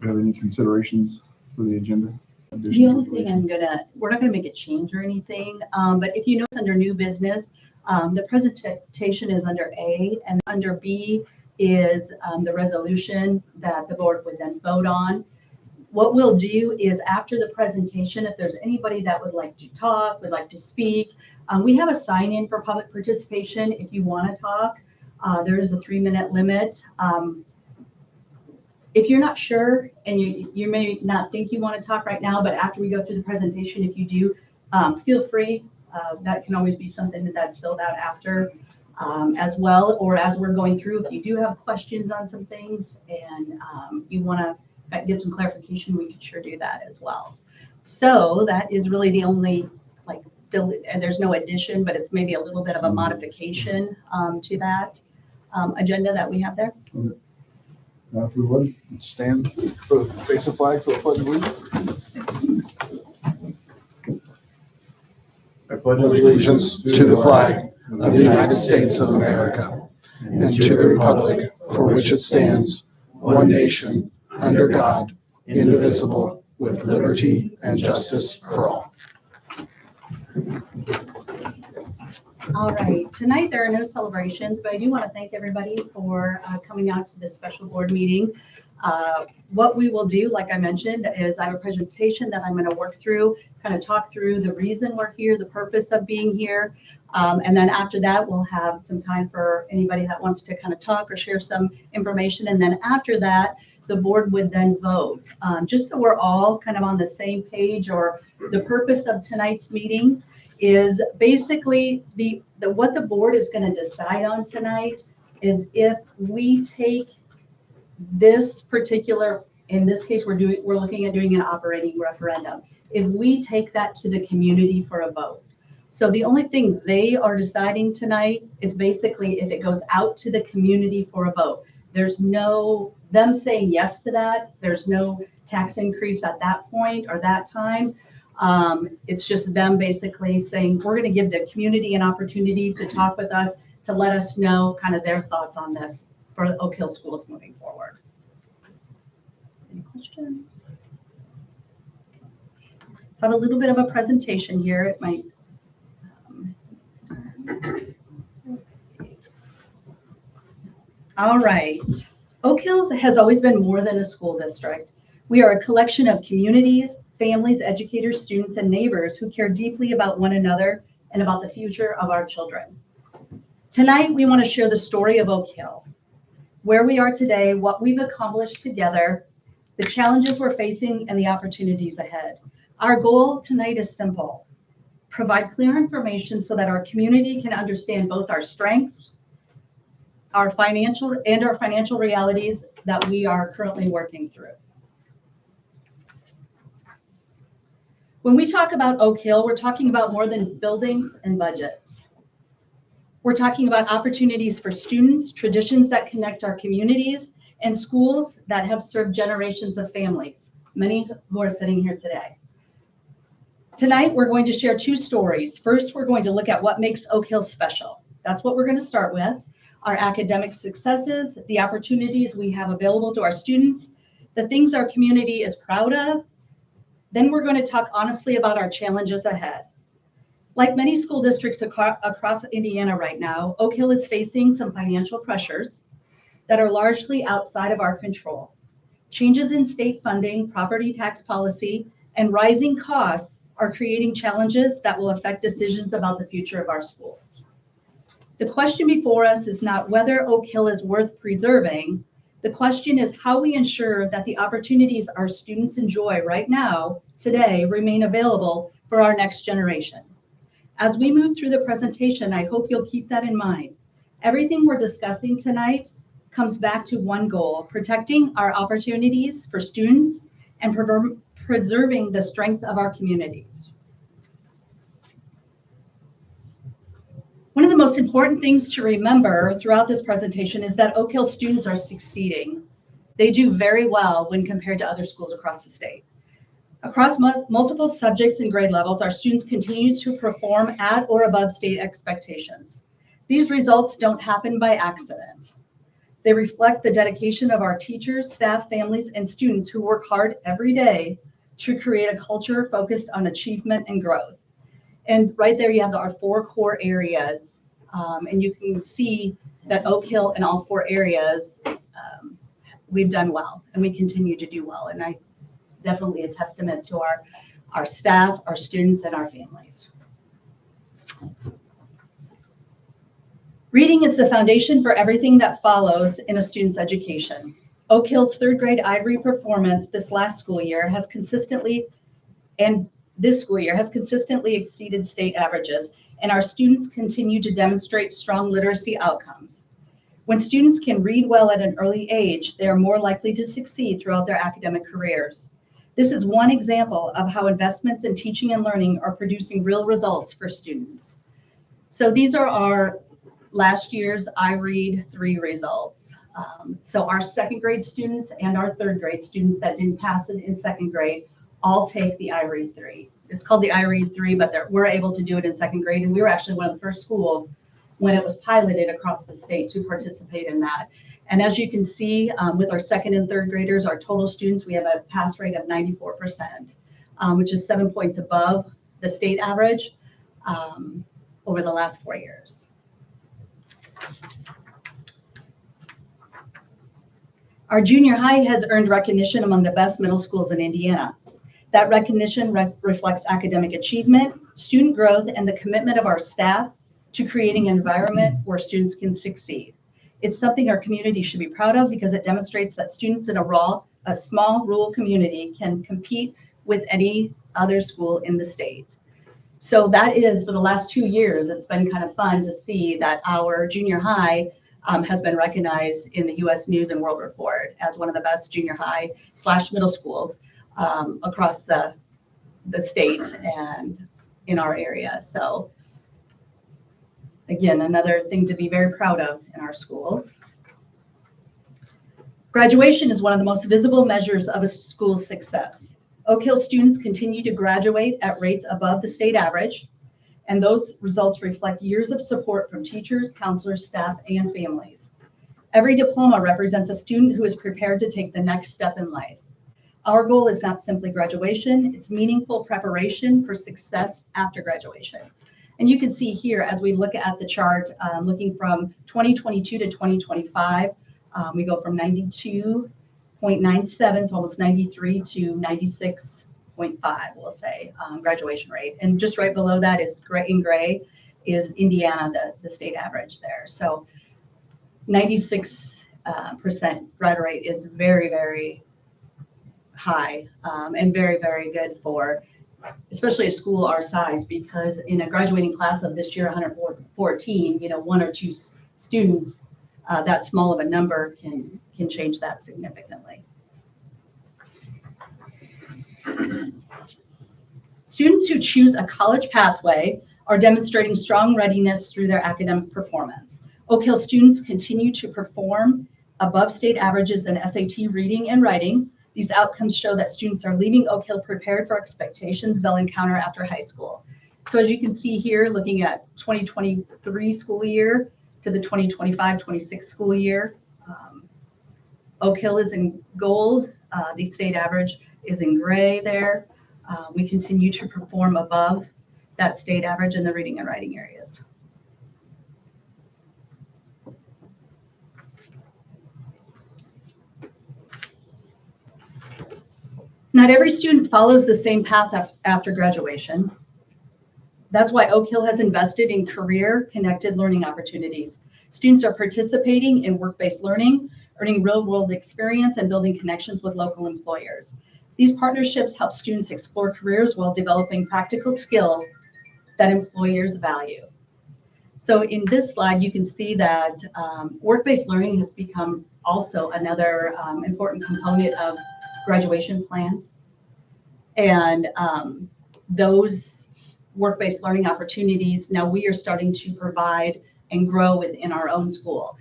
have any considerations for the agenda? The only thing we're not gonna make a change or anything, but if you notice under new business, the presentation is under A, and under B is the resolution that the board would then vote on. What we'll do is after the presentation, if there's anybody that would like to talk, would like to speak, we have a sign-in for public participation if you want to talk. There is a 3-minute limit. If you're not sure and you may not think you want to talk right now, but after we go through the presentation, if you do, feel free. That can always be something that's filled out after as well, or as we're going through. If you do have questions on some things and you want to get some clarification, we can sure do that as well. So that is really the only, and there's no addition, but it's maybe a little bit of a modification to that agenda that we have there. If we would stand for the face of flag for the pledge of allegiance. I pledge allegiance to the flag of the United States of America and to the republic for which it stands, one nation, under God, indivisible, with liberty and justice for all. All right, tonight there are no celebrations, but I do want to thank everybody for coming out to this special board meeting. What we will do, like I mentioned, is I have a presentation that I'm going to work through, kind of talk through the reason we're here, the purpose of being here. And then after that, we'll have some time for anybody that wants to kind of talk or share some information. And then after that, the board would then vote. Just so we're all kind of on the same page, or the purpose of tonight's meeting is basically what the board is going to decide on tonight is if we take this particular, in this case, we're looking at doing an operating referendum. If we take that to the community for a vote. So the only thing they are deciding tonight is basically if it goes out to the community for a vote. There's no them saying yes to that. There's no tax increase at that point or that time. It's just them basically saying, we're going to give the community an opportunity to talk with us, to let us know kind of their thoughts on this for the Oak Hill schools moving forward. Any questions? So I have a little bit of a presentation here. It might. All right. Oak Hills has always been more than a school district. We are a collection of communities, families, educators, students, and neighbors who care deeply about one another and about the future of our children. Tonight, we want to share the story of Oak Hill, where we are today, what we've accomplished together, the challenges we're facing, and the opportunities ahead. Our goal tonight is simple: provide clear information so that our community can understand both our strengths, our financial realities that we are currently working through. When we talk about Oak Hill, we're talking about more than buildings and budgets. We're talking about opportunities for students, traditions that connect our communities, and schools that have served generations of families, many who are sitting here today. Tonight, we're going to share two stories. First, we're going to look at what makes Oak Hill special. That's what we're going to start with. Our academic successes, the opportunities we have available to our students, the things our community is proud of. Then we're going to talk honestly about our challenges ahead. Like many school districts across Indiana right now, Oak Hill is facing some financial pressures that are largely outside of our control. Changes in state funding, property tax policy, and rising costs are creating challenges that will affect decisions about the future of our schools. The question before us is not whether Oak Hill is worth preserving. The question is how we ensure that the opportunities our students enjoy right now, today, remain available for our next generation. As we move through the presentation, I hope you'll keep that in mind. Everything we're discussing tonight comes back to one goal: protecting our opportunities for students and preserving the strength of our communities. One of the most important things to remember throughout this presentation is that Oak Hill students are succeeding. They do very well when compared to other schools across the state. Across multiple subjects and grade levels, our students continue to perform at or above state expectations. These results don't happen by accident. They reflect the dedication of our teachers, staff, families, and students who work hard every day to create a culture focused on achievement and growth. And right there you have our 4 core areas. And you can see that Oak Hill in all 4 areas, we've done well and we continue to do well. And I definitely a testament to our staff, our students, and our families. Reading is the foundation for everything that follows in a student's education. Oak Hill's 3rd grade iRead performance this school year has consistently exceeded state averages, and our students continue to demonstrate strong literacy outcomes. When students can read well at an early age, they are more likely to succeed throughout their academic careers. This is one example of how investments in teaching and learning are producing real results for students. So these are our last year's iRead 3 results. So our 2nd grade students and our 3rd grade students that didn't pass it in 2nd grade all take the iRead 3. It's called the iRead 3, but we're able to do it in 2nd grade. And we were actually one of the first schools when it was piloted across the state to participate in that. And as you can see, with our 2nd and 3rd graders, our total students, we have a pass rate of 94%, which is 7 points above the state average over the last 4 years. Our junior high has earned recognition among the best middle schools in Indiana. That recognition reflects academic achievement, student growth, and the commitment of our staff to creating an environment where students can succeed. It's something our community should be proud of because it demonstrates that students in a small rural community can compete with any other school in the state. So that is, for the last 2 years, it's been kind of fun to see that our junior high has been recognized in the U.S. News and World Report as one of the best junior high / middle schools across the state and in our area. So again, another thing to be very proud of in our schools. Graduation is one of the most visible measures of a school's success. Oak Hill students continue to graduate at rates above the state average, and those results reflect years of support from teachers, counselors, staff, and families. Every diploma represents a student who is prepared to take the next step in life. Our goal is not simply graduation, it's meaningful preparation for success after graduation. And you can see here, as we look at the chart, looking from 2022 to 2025, we go from 92.97, so almost 93, to 96.5, we'll say, graduation rate. And just right below that is in gray is Indiana, the state average there. So 96% grad rate is very, very high and very, very good for especially a school our size, because in a graduating class of this year, 114, 1 or 2 students, that small of a number can change that significantly. Students who choose a college pathway are demonstrating strong readiness through their academic performance. Oak Hill students continue to perform above state averages in SAT reading and writing. These outcomes show that students are leaving Oak Hill prepared for expectations they'll encounter after high school. So as you can see here, looking at 2023 school year to the 2025-26 school year, Oak Hill is in gold. The state average is in gray there. We continue to perform above that state average in the reading and writing areas. Not every student follows the same path after graduation. That's why Oak Hill has invested in career-connected learning opportunities. Students are participating in work-based learning, earning real-world experience, and building connections with local employers. These partnerships help students explore careers while developing practical skills that employers value. So in this slide, you can see that work-based learning has become also another important component of graduation plans. And those work-based learning opportunities, now we are starting to provide and grow within our own school.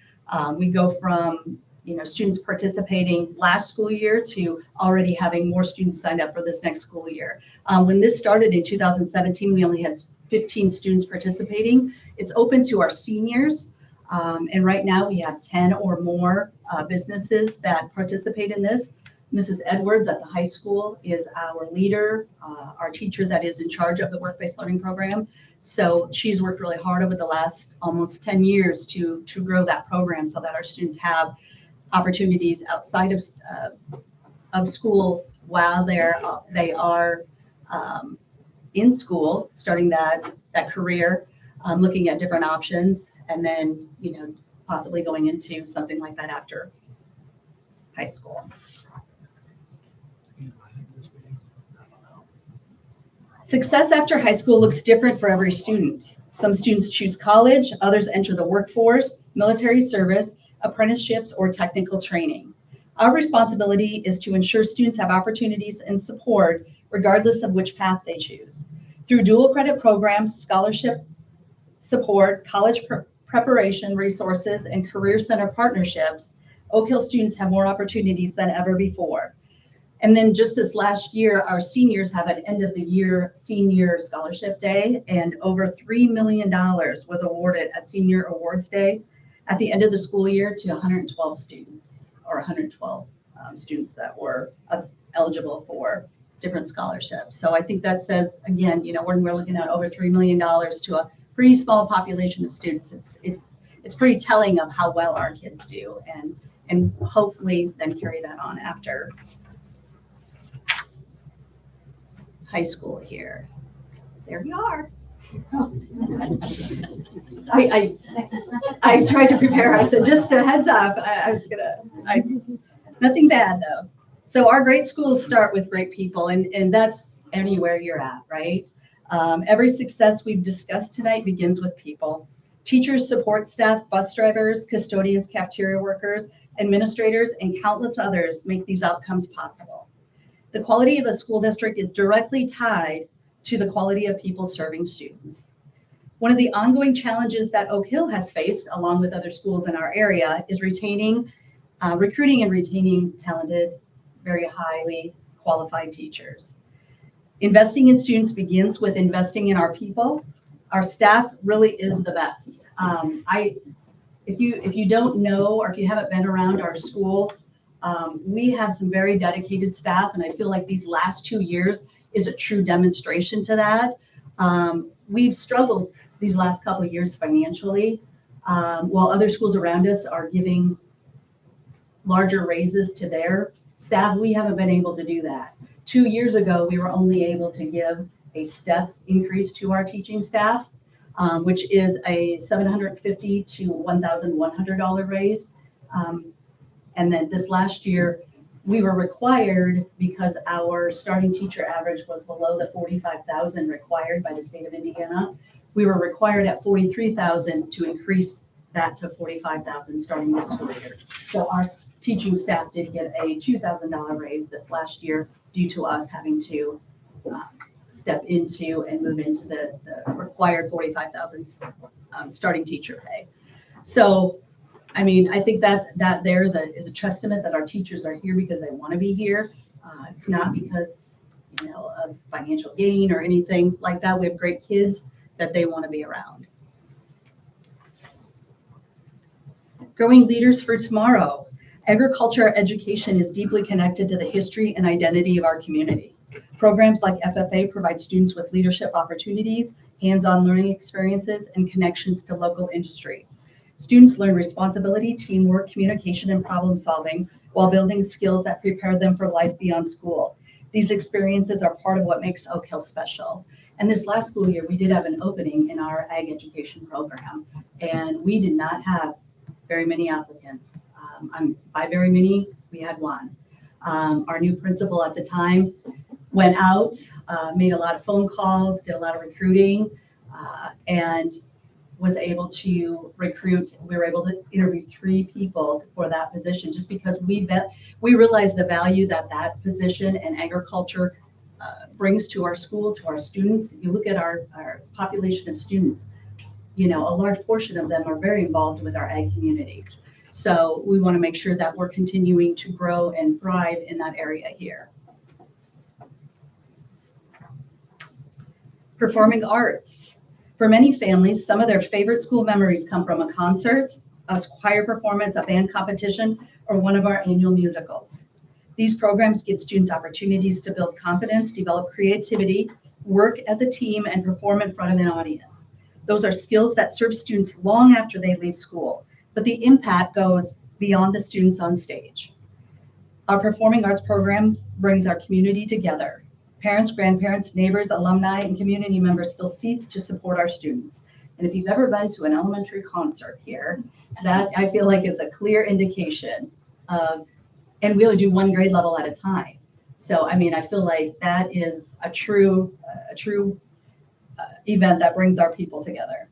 We go from students participating last school year to already having more students signed up for this next school year. When this started in 2017, we only had 15 students participating. It's open to our seniors And right now we have 10 or more businesses that participate in this. Mrs. Edwards at the high school is our leader, our teacher that is in charge of the work-based learning program. So she's worked really hard over the last almost 10 years to grow that program so that our students have opportunities outside of school while they are in school, starting that career, looking at different options, and then, possibly going into something like that after high school. Success after high school looks different for every student. Some students choose college, others enter the workforce, military service, apprenticeships, or technical training. Our responsibility is to ensure students have opportunities and support regardless of which path they choose. Through dual credit programs, scholarship support, college preparation resources, and career center partnerships, Oak Hill students have more opportunities than ever before. And then just this last year, our seniors have an end of the year senior scholarship day, and over $3 million was awarded at Senior Awards Day at the end of the school year to 112 students, or 112 students that were eligible for different scholarships. So I think that says, again, when we're looking at over $3 million to a pretty small population of students, it's pretty telling of how well our kids do, and hopefully then carry that on after high school here. There we are. I tried to prepare. I said, just a heads up, nothing bad though. So our great schools start with great people, and that's anywhere you're at, right? Every success we've discussed tonight begins with people. Teachers, support staff, bus drivers, custodians, cafeteria workers, administrators, and countless others make these outcomes possible. The quality of a school district is directly tied to the quality of people serving students. One of the ongoing challenges that Oak Hill has faced, along with other schools in our area, is recruiting and retaining talented, very highly qualified teachers. Investing in students begins with investing in our people. Our staff really is the best. If you don't know, or if you haven't been around our schools, we have some very dedicated staff, and I feel like these last 2 years is a true demonstration to that. We've struggled these last couple of years financially, while other schools around us are giving larger raises to their staff. We haven't been able to do that. 2 years ago, we were only able to give a step increase to our teaching staff, which is a $750 to $1,100 raise. And then this last year, we were required, because our starting teacher average was below the 45,000 required by the state of Indiana, we were required at 43,000 to increase that to 45,000 starting this school year. So our teaching staff did get a $2,000 raise this last year due to us having to step into and move into the required 45,000 starting teacher pay. So, I mean, I think that there is a testament that our teachers are here because they want to be here. It's not because, of financial gain or anything like that. We have great kids that they want to be around. Growing leaders for tomorrow. Agriculture education is deeply connected to the history and identity of our community. Programs like FFA provide students with leadership opportunities, hands-on learning experiences, and connections to local industry. Students learn responsibility, teamwork, communication, and problem solving while building skills that prepare them for life beyond school. These experiences are part of what makes Oak Hill special. And this last school year, we did have an opening in our ag education program, and we did not have very many applicants. By very many, we had one. Our new principal at the time went out, made a lot of phone calls, did a lot of recruiting, and was able to recruit. We were able to interview 3 people for that position, just because we realized the value that position and agriculture brings to our school, to our students. You look at our population of students, a large portion of them are very involved with our ag communities. So we want to make sure that we're continuing to grow and thrive in that area here. Performing arts. For many families, some of their favorite school memories come from a concert, a choir performance, a band competition, or one of our annual musicals. These programs give students opportunities to build confidence, develop creativity, work as a team, and perform in front of an audience. Those are skills that serve students long after they leave school, but the impact goes beyond the students on stage. Our performing arts program brings our community together. Parents, grandparents, neighbors, alumni, and community members fill seats to support our students. And if you've ever been to an elementary concert here, that I feel like is a clear indication of, and we only do one grade level at a time. So, I mean, I feel like that is a true event that brings our people together.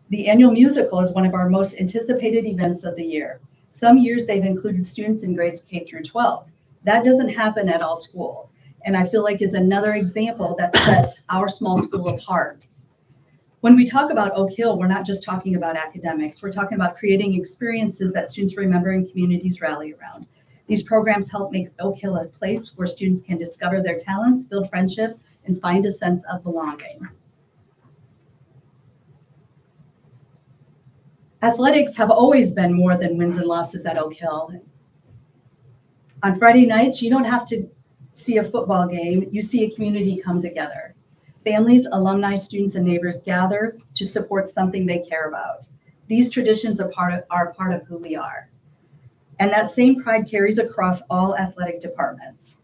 The annual musical is one of our most anticipated events of the year. Some years they've included students in grades K through 12. That doesn't happen at all schools. And I feel like is another example that sets our small school apart. When we talk about Oak Hill, we're not just talking about academics. We're talking about creating experiences that students remember and communities rally around. These programs help make Oak Hill a place where students can discover their talents, build friendship, and find a sense of belonging. Athletics have always been more than wins and losses at Oak Hill. On Friday nights, you don't have to see a football game, you see a community come together. Families, alumni, students, and neighbors gather to support something they care about. These traditions are part of who we are. And that same pride carries across all athletic departments.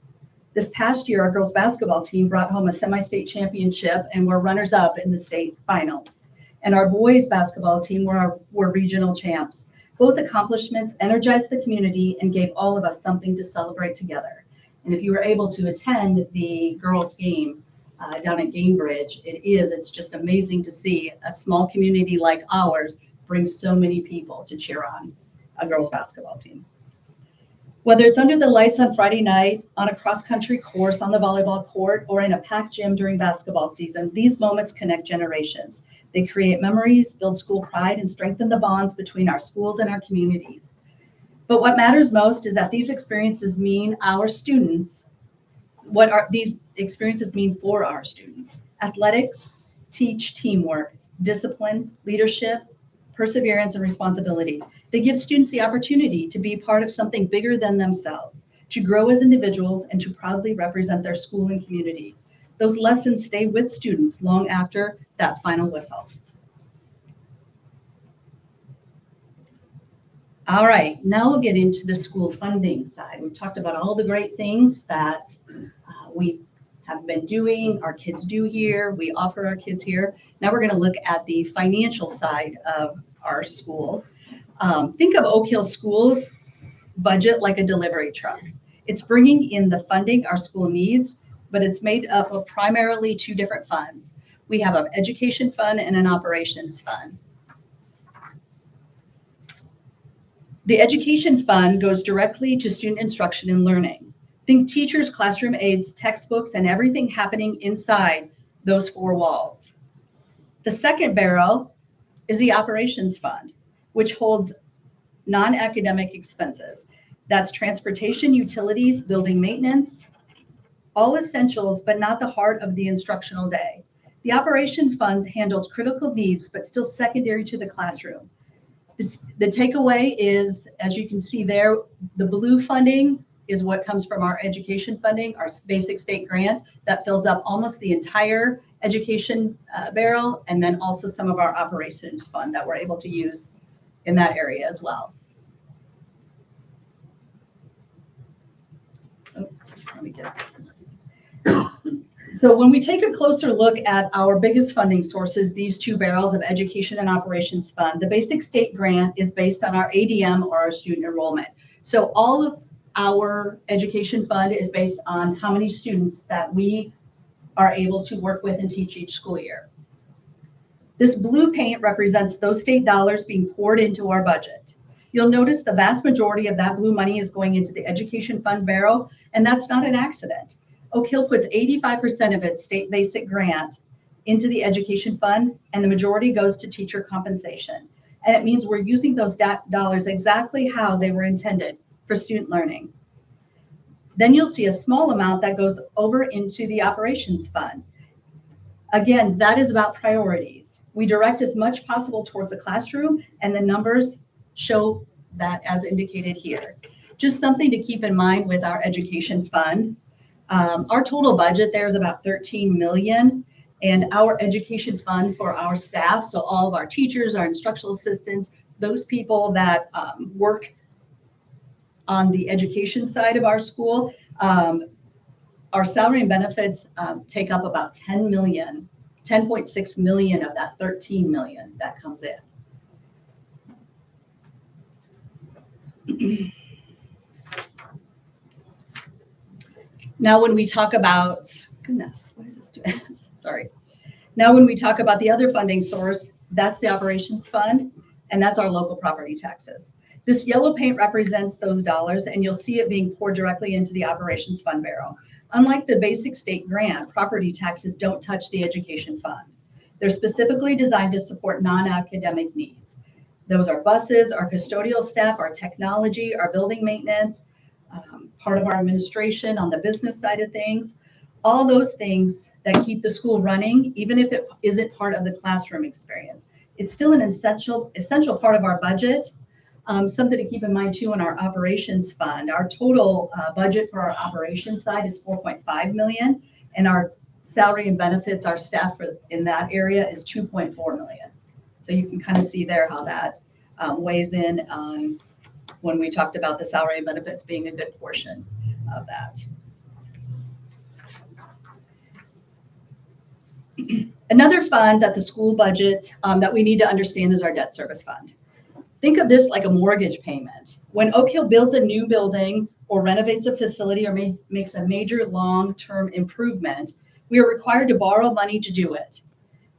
This past year, our girls basketball team brought home a semi-state championship and were runners-up in the state finals. And our boys basketball team were regional champs. Both accomplishments energized the community and gave all of us something to celebrate together. And if you were able to attend the girls' game down at Gamebridge, it's just amazing to see a small community like ours bring so many people to cheer on a girls' basketball team. Whether it's under the lights on Friday night, on a cross-country course, on the volleyball court, or in a packed gym during basketball season, these moments connect generations. They create memories, build school pride, and strengthen the bonds between our schools and our communities. But what matters most is that these experiences mean our students, these experiences mean for our students. Athletics teach teamwork, discipline, leadership, perseverance, and responsibility. They give students the opportunity to be part of something bigger than themselves, to grow as individuals, and to proudly represent their school and community. Those lessons stay with students long after that final whistle. All right, now we'll get into the school funding side. We've talked about all the great things that we have been doing, our kids do here, we offer our kids here. Now we're going to look at the financial side of our school. Think of Oak Hill Schools budget like a delivery truck. It's bringing in the funding our school needs, but it's made up of primarily two different funds. We have an education fund and an operations fund. The education fund goes directly to student instruction and learning. Think teachers, classroom aides, textbooks, and everything happening inside those four walls. The second barrel is the operations fund, which holds non-academic expenses. That's transportation, utilities, building maintenance, all essentials, but not the heart of the instructional day. The operation fund handles critical needs, but still secondary to the classroom. The takeaway is, as you can see there, the blue funding is what comes from our education funding, our basic state grant that fills up almost the entire education barrel, and then also some of our operations fund that we're able to use in that area as well. Oh, let me get it. So when we take a closer look at our biggest funding sources, these two barrels of education and operations fund, the basic state grant is based on our ADM or our student enrollment. So all of our education fund is based on how many students that we are able to work with and teach each school year. This blue paint represents those state dollars being poured into our budget. You'll notice the vast majority of that blue money is going into the education fund barrel, and that's not an accident. Oak Hill puts 85% of its state basic grant into the education fund, and the majority goes to teacher compensation. And it means we're using those dollars exactly how they were intended for student learning. Then you'll see a small amount that goes over into the operations fund. Again, that is about priorities. We direct as much possible towards a classroom, and the numbers show that as indicated here. Just something to keep in mind with our education fund. Our total budget there is about 13 million, and our education fund for our staff, so all of our teachers, our instructional assistants, those people that work on the education side of our school, our salary and benefits take up about 10 million, 10.6 million of that 13 million that comes in. Now, when we talk about, goodness, what is this doing? Sorry. Now, when we talk about the other funding source, that's the operations fund, and that's our local property taxes. This yellow paint represents those dollars, and you'll see it being poured directly into the operations fund barrel. Unlike the basic state grant, property taxes don't touch the education fund. They're specifically designed to support non-academic needs. Those are buses, our custodial staff, our technology, our building maintenance, part of our administration on the business side of things, all those things that keep the school running, even if it isn't part of the classroom experience. It's still an essential part of our budget. Something to keep in mind too in our operations fund, our total budget for our operations side is 4.5 million, and our salary and benefits, our staff in that area is 2.4 million. So you can kind of see there how that weighs in on when we talked about the salary and benefits being a good portion of that. Another fund that the school budget that we need to understand is our debt service fund. Think of this like a mortgage payment. When Oak Hill builds a new building or renovates a facility or makes a major long-term improvement, we are required to borrow money to do it,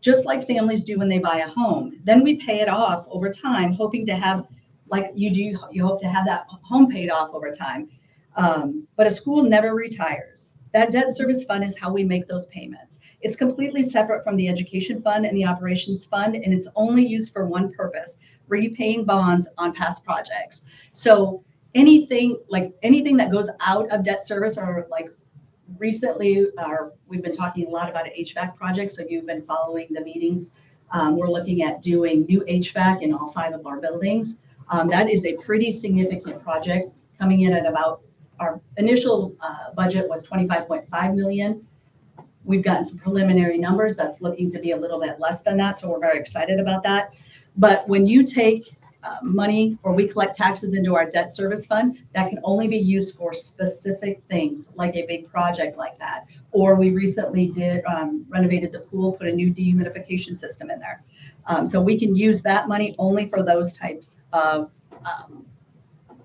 just like families do when they buy a home. Then we pay it off over time, hoping to have, like you do, you hope to have that home paid off over time. But a school never retires. That debt service fund is how we make those payments. It's completely separate from the education fund and the operations fund, and it's only used for one purpose: repaying bonds on past projects. So anything that goes out of debt service, or like recently, we've been talking a lot about an HVAC project, so you've been following the meetings. We're looking at doing new HVAC in all 5 of our buildings. That is a pretty significant project, coming in at about, our initial budget was 25.5 million. We've gotten some preliminary numbers that's looking to be a little bit less than that, so we're very excited about that. But when you take money, or we collect taxes into our debt service fund, that can only be used for specific things, like a big project like that. Or we recently did renovated the pool, put a new dehumidification system in there. So we can use that money only for those types of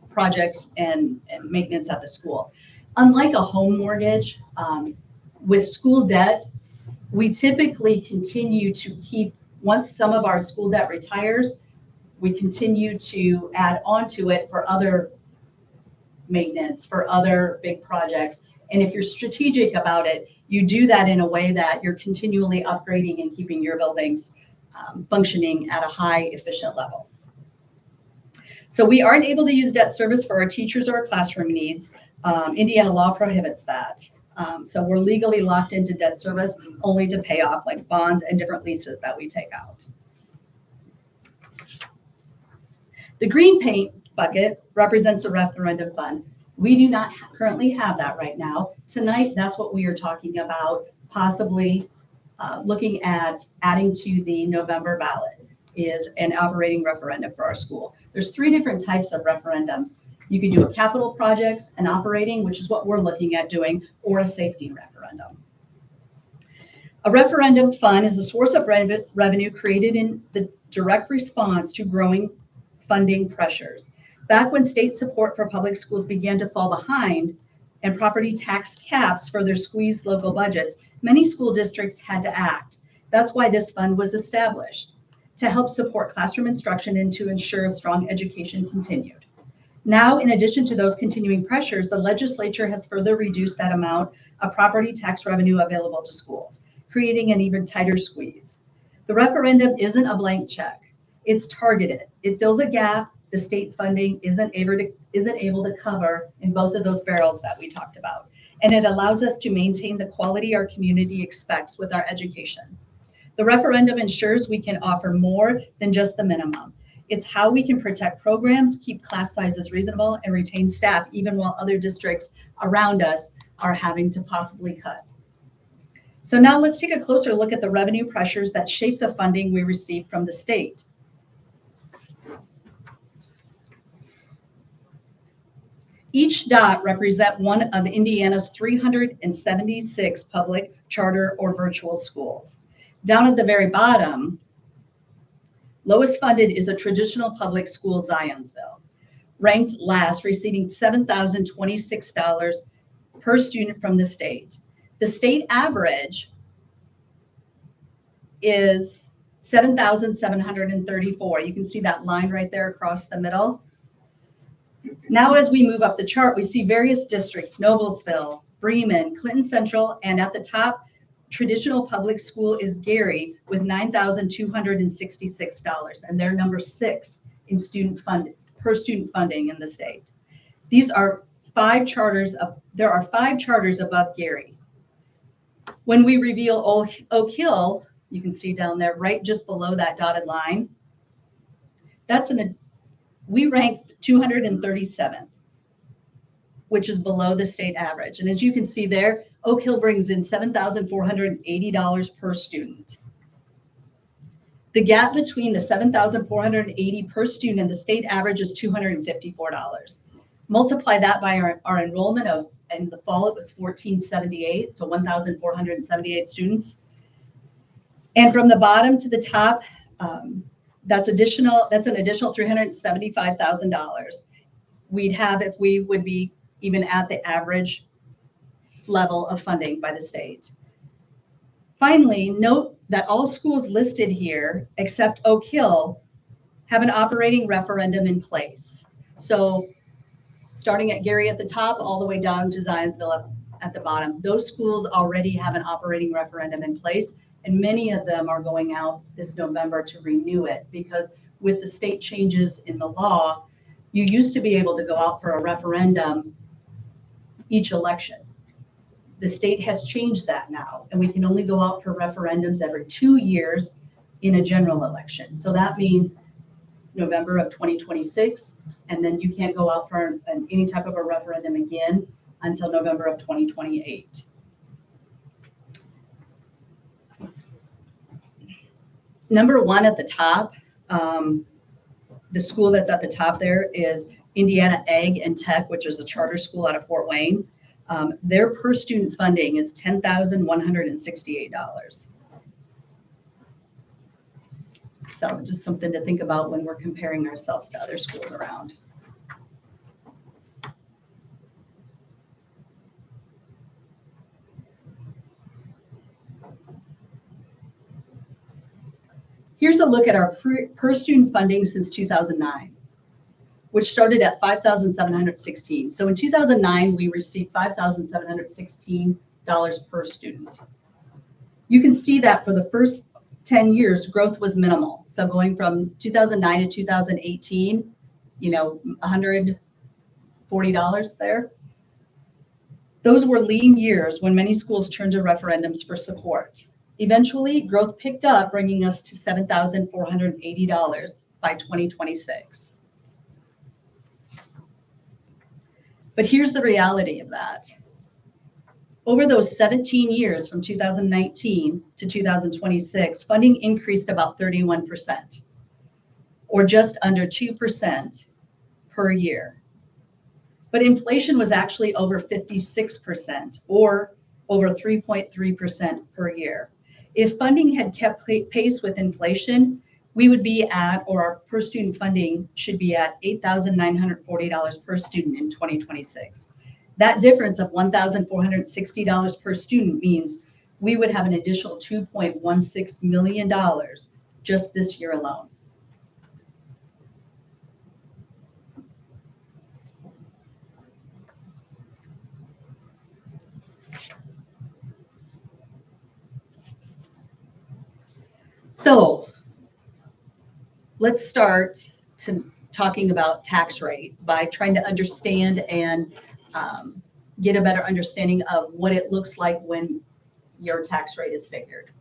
projects and maintenance at the school. Unlike a home mortgage, with school debt, we typically continue to keep, once some of our school debt retires, we continue to add on to it for other maintenance, for other big projects. And if you're strategic about it, you do that in a way that you're continually upgrading and keeping your buildings functioning at a high efficient level. So we aren't able to use debt service for our teachers or our classroom needs. Indiana law prohibits that. So we're legally locked into debt service only to pay off like bonds and different leases that we take out. The green paint bucket represents a referendum fund. We do not currently have that right now. Tonight, that's what we are talking about, possibly looking at adding to the November ballot, is an operating referendum for our school. There's 3 different types of referendums. You could do a capital projects, an operating, which is what we're looking at doing, or a safety referendum. A referendum fund is a source of revenue created in the direct response to growing funding pressures. Back when state support for public schools began to fall behind and property tax caps further squeezed local budgets, many school districts had to act. That's why this fund was established, to help support classroom instruction and to ensure a strong education continued. Now, in addition to those continuing pressures, the legislature has further reduced that amount of property tax revenue available to schools, creating an even tighter squeeze. The referendum isn't a blank check. It's targeted. It fills a gap the state funding isn't isn't able to cover in both of those barrels that we talked about. And it allows us to maintain the quality our community expects with our education. The referendum ensures we can offer more than just the minimum. It's how we can protect programs, keep class sizes reasonable, and retain staff even while other districts around us are having to possibly cut. So now let's take a closer look at the revenue pressures that shape the funding we receive from the state. Each dot represents one of Indiana's 376 public, charter, or virtual schools. Down at the very bottom, lowest funded is a traditional public school, Zionsville, ranked last, receiving $7,026 per student from the state. The state average is $7,734. You can see that line right there across the middle. Now, as we move up the chart, we see various districts: Noblesville, Bremen, Clinton Central, and at the top, traditional public school is Gary with $9,266, and they're number 6 in student funding per student funding in the state. These are 5 charters there are 5 charters above Gary. When we reveal Oak Hill, you can see down there, right just below that dotted line, we ranked 237th, which is below the state average. And as you can see there, Oak Hill brings in $7,480 per student. The gap between the $7,480 per student and the state average is $254. Multiply that by our enrollment of, in the fall, it was 1,478, so 1,478 students. And from the bottom to the top, that's an additional $375,000 we'd have if we would be even at the average level of funding by the state. Finally, note that all schools listed here, except Oak Hill, have an operating referendum in place. So starting at Gary at the top, all the way down to Zionsville at the bottom, those schools already have an operating referendum in place. And many of them are going out this November to renew it, because with the state changes in the law, you used to be able to go out for a referendum each election. The state has changed that now, and we can only go out for referendums every 2 years in a general election. So that means November of 2026, and then you can't go out for any type of a referendum again until November of 2028. Number 1 at the top, the school that's at the top there is Indiana Ag and Tech, which is a charter school out of Fort Wayne. Their per student funding is $10,168. So just something to think about when we're comparing ourselves to other schools around. Here's a look at our per student funding since 2009, which started at $5,716. So in 2009, we received $5,716 per student. You can see that for the first 10 years, growth was minimal. So going from 2009 to 2018, $140 there. Those were lean years when many schools turned to referendums for support. Eventually, growth picked up, bringing us to $7,480 by 2026. But here's the reality of that. Over those 17 years, from 2019 to 2026, funding increased about 31%, or just under 2% per year. But inflation was actually over 56%, or over 3.3% per year. If funding had kept pace with inflation, we would be at, or our per student funding should be at, $8,940 per student in 2026. That difference of $1,460 per student means we would have an additional $2.16 million just this year alone. So let's start to talking about tax rate, by trying to understand and get a better understanding of what it looks like when your tax rate is figured.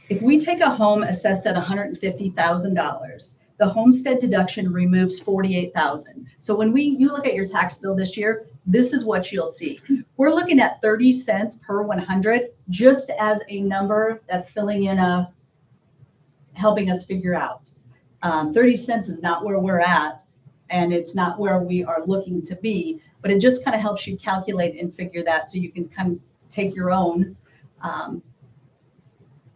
If we take a home assessed at $150,000, the homestead deduction removes $48,000. So when you look at your tax bill this year, this is what you'll see. We're looking at 30 cents per 100 just as a number that's filling in helping us figure out. 30 cents is not where we're at, and it's not where we are looking to be, but it just kind of helps you calculate and figure that, so you can kind of take your own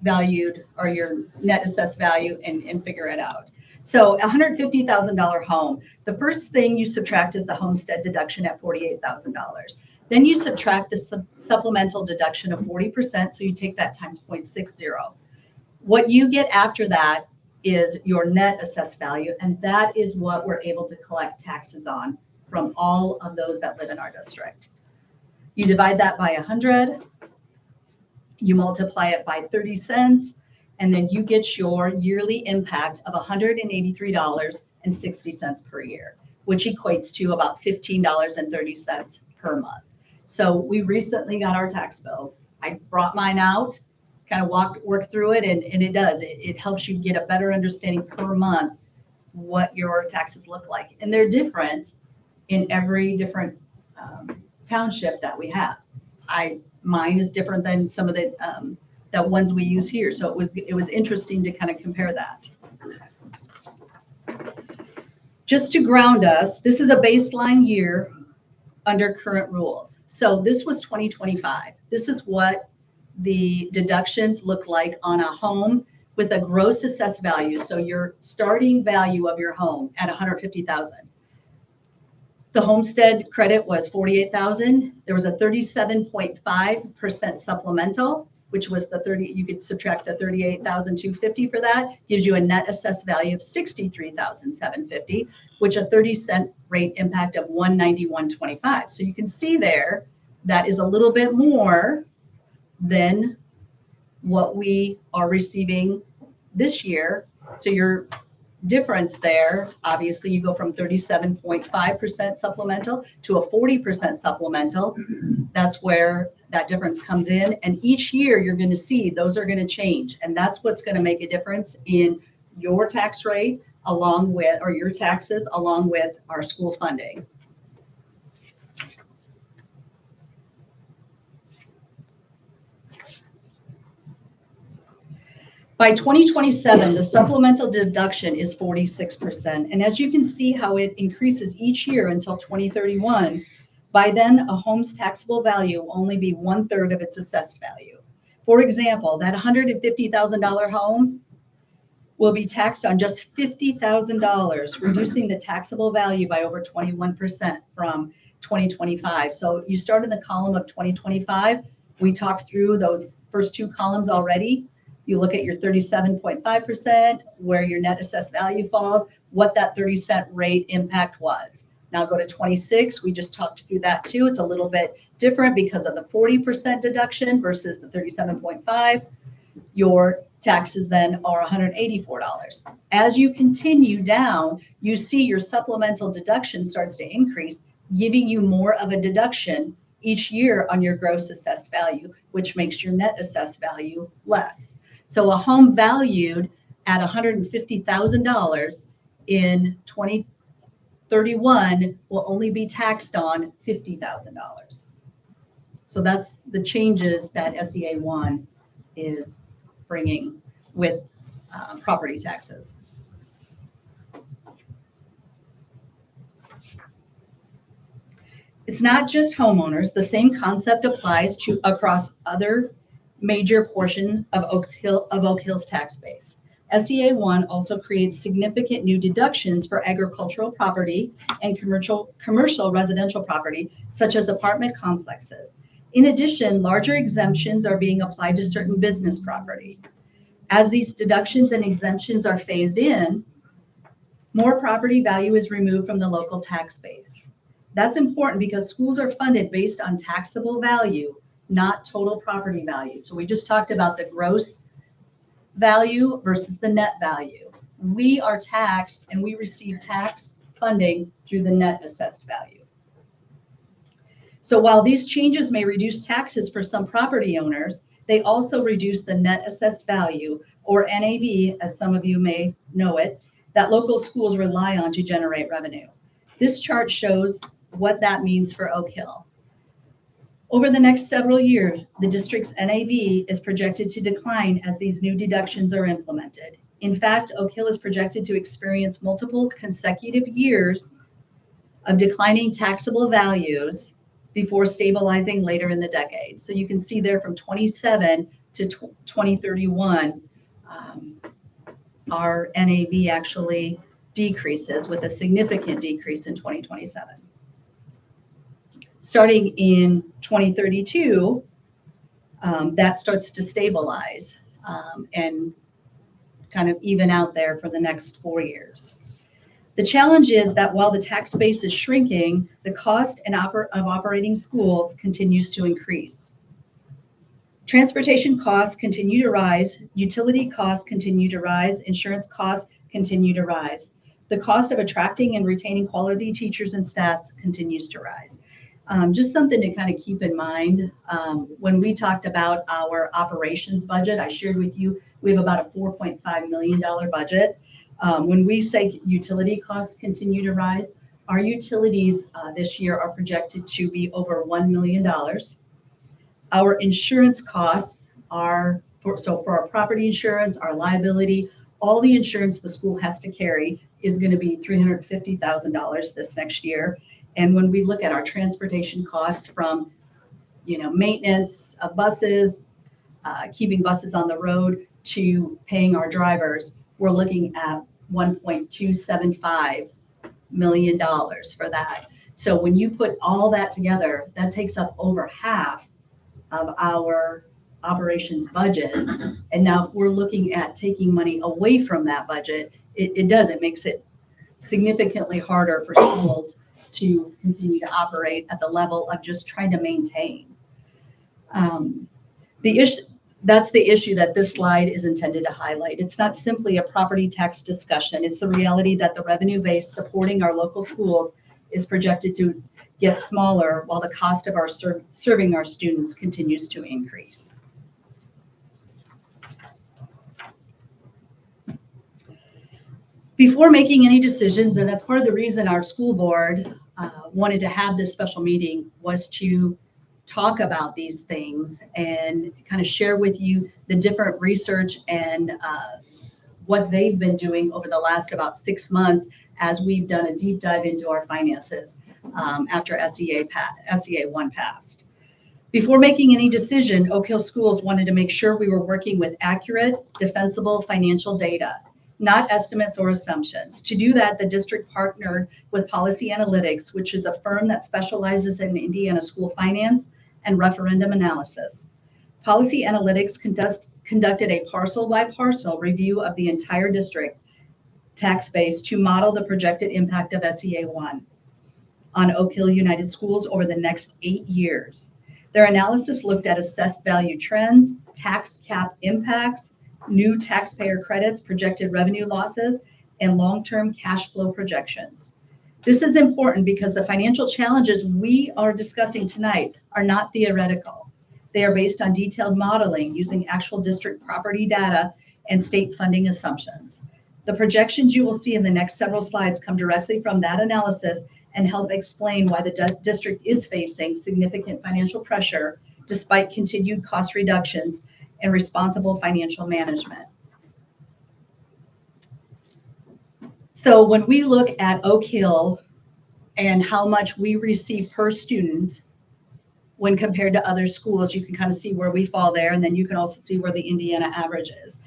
valued or your net assessed value and figure it out. So $150,000 home, the first thing you subtract is the homestead deduction at $48,000. Then you subtract the supplemental deduction of 40%, so you take that times 0.60. What you get after that is your net assessed value, and that is what we're able to collect taxes on from all of those that live in our district. You divide that by 100, you multiply it by 30 cents, and then you get your yearly impact of $183.60 per year, which equates to about $15.30 per month. So we recently got our tax bills. I brought mine out, kind of worked through it, and it does. It helps you get a better understanding per month what your taxes look like. And they're different in every different township that we have. Mine is different than some of the ones we use here. So it was interesting to kind of compare that. Just to ground us, this is a baseline year under current rules. So this was 2025. This is what the deductions look like on a home with a gross assessed value. So your starting value of your home at $150,000. The homestead credit was $48,000. There was a 37.5% supplemental, which was you could subtract the $38,250 for that, gives you a net assessed value of $63,750, which a 30-cent rate impact of $191.25. So you can see there, that is a little bit more than what we are receiving this year. So your difference there, obviously you go from 37.5% supplemental to a 40% supplemental. That's where that difference comes in. And each year you're going to see those are going to change. And that's what's going to make a difference in your tax rate along with, or your taxes along with our school funding. By 2027, the supplemental deduction is 46%. And as you can see how it increases each year until 2031, by then a home's taxable value will only be 1/3 of its assessed value. For example, that $150,000 home will be taxed on just $50,000, reducing the taxable value by over 21% from 2025. So you start in the column of 2025. We talked through those first two columns already. You look at your 37.5%, where your net assessed value falls, what that 30-cent rate impact was. Now go to 26. We just talked through that too. It's a little bit different because of the 40% deduction versus the 37.5. Your taxes then are $184. As you continue down, you see your supplemental deduction starts to increase, giving you more of a deduction each year on your gross assessed value, which makes your net assessed value less. So a home valued at $150,000 in 2031 will only be taxed on $50,000. So that's the changes that SEA 1 is bringing with property taxes. It's not just homeowners. The same concept applies to across other major portion of Oak Hill's tax base. SEA 1 also creates significant new deductions for agricultural property and commercial residential property, such as apartment complexes. In addition, larger exemptions are being applied to certain business property. As these deductions and exemptions are phased in, more property value is removed from the local tax base. That's important because schools are funded based on taxable value, not total property value. So we just talked about the gross value versus the net value. We are taxed and we receive tax funding through the net assessed value. So while these changes may reduce taxes for some property owners, they also reduce the net assessed value, or NAV, as some of you may know it, that local schools rely on to generate revenue. This chart shows what that means for Oak Hill. Over the next several years, the district's NAV is projected to decline as these new deductions are implemented. In fact, Oak Hill is projected to experience multiple consecutive years of declining taxable values before stabilizing later in the decade. So you can see there from 27 to 2031, our NAV actually decreases with a significant decrease in 2027. Starting in 2032, that starts to stabilize and kind of even out there for the next 4 years. The challenge is that while the tax base is shrinking, the cost of operating schools continues to increase. Transportation costs continue to rise, utility costs continue to rise, insurance costs continue to rise. The cost of attracting and retaining quality teachers and staffs continues to rise. Just something to kind of keep in mind. When we talked about our operations budget, I shared with you, we have about a $4.5 million budget. When we say utility costs continue to rise, our utilities this year are projected to be over $1 million. Our insurance costs are, for our property insurance, our liability, all the insurance the school has to carry is going to be $350,000 this next year. And when we look at our transportation costs from, maintenance of buses, keeping buses on the road, to paying our drivers, we're looking at $1.275 million for that. So when you put all that together, that takes up over half of our operations budget. And now if we're looking at taking money away from that budget, it makes it significantly harder for schools to continue to operate at the level of just trying to maintain. That's the issue that this slide is intended to highlight. It's not simply a property tax discussion. It's the reality that the revenue base supporting our local schools is projected to get smaller while the cost of our serving our students continues to increase. Before making any decisions, and that's part of the reason our school board wanted to have this special meeting, was to talk about these things and kind of share with you the different research and what they've been doing over the last about 6 months as we've done a deep dive into our finances after SEA 1 passed. Before making any decision, Oak Hill Schools wanted to make sure we were working with accurate, defensible financial data, not estimates or assumptions. To do that, the district partnered with Policy Analytics, which is a firm that specializes in Indiana school finance and referendum analysis. Policy Analytics conducted a parcel-by-parcel review of the entire district tax base to model the projected impact of SEA 1 on Oak Hill United Schools over the next 8 years. Their analysis looked at assessed value trends, tax cap impacts, new taxpayer credits, projected revenue losses, and long-term cash flow projections. This is important because the financial challenges we are discussing tonight are not theoretical. They are based on detailed modeling using actual district property data and state funding assumptions. The projections you will see in the next several slides come directly from that analysis and help explain why the district is facing significant financial pressure despite continued cost reductions and responsible financial management. So when we look at Oak Hill and how much we receive per student when compared to other schools, you can kind of see where we fall there, and then you can also see where the Indiana average is.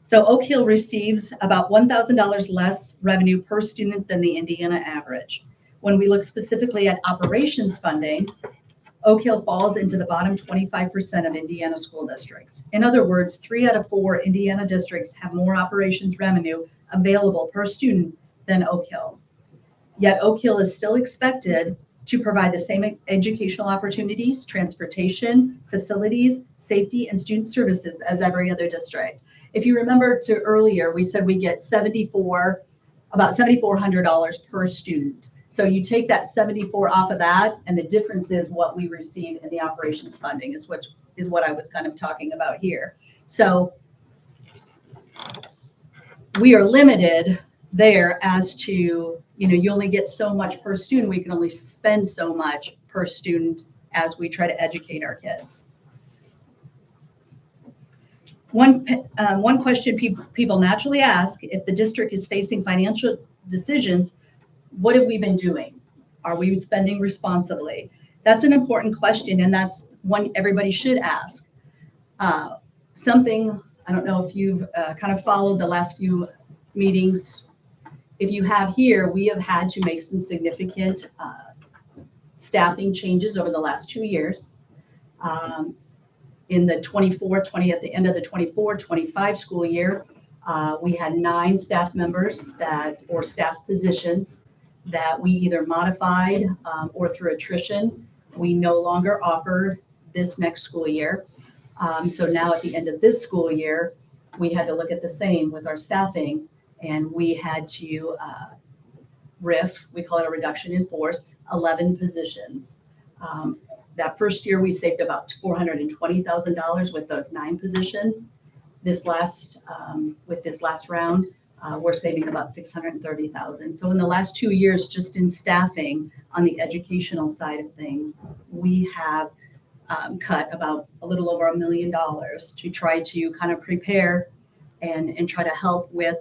So Oak Hill receives about $1,000 less revenue per student than the Indiana average. When we look specifically at operations funding, Oak Hill falls into the bottom 25% of Indiana school districts. In other words, 3 out of 4 Indiana districts have more operations revenue available per student than Oak Hill. Yet Oak Hill is still expected to provide the same educational opportunities, transportation, facilities, safety, and student services as every other district. If you remember to earlier, we said we get about $7,400 per student. So you take that 74 off of that, and the difference is what we receive in the operations funding is what I was kind of talking about here. So we are limited there as to, you only get so much per student. We can only spend so much per student as we try to educate our kids. One question people naturally ask, if the district is facing financial decisions, what have we been doing? Are we spending responsibly? That's an important question, and that's one everybody should ask. Something, I don't know if you've kind of followed the last few meetings. If you have here, we have had to make some significant staffing changes over the last 2 years. In the at the end of the 24-25 school year, we had 9 staff members or staff positions that we either modified or through attrition, we no longer offered this next school year. So now at the end of this school year, we had to look at the same with our staffing, and we had to we call it a reduction in force, 11 positions. That first year, we saved about $420,000 with those 9 positions. With this last round, we're saving about $630,000. So in the last 2 years, just in staffing on the educational side of things, we have cut about a little over $1 million to try to kind of prepare and try to help with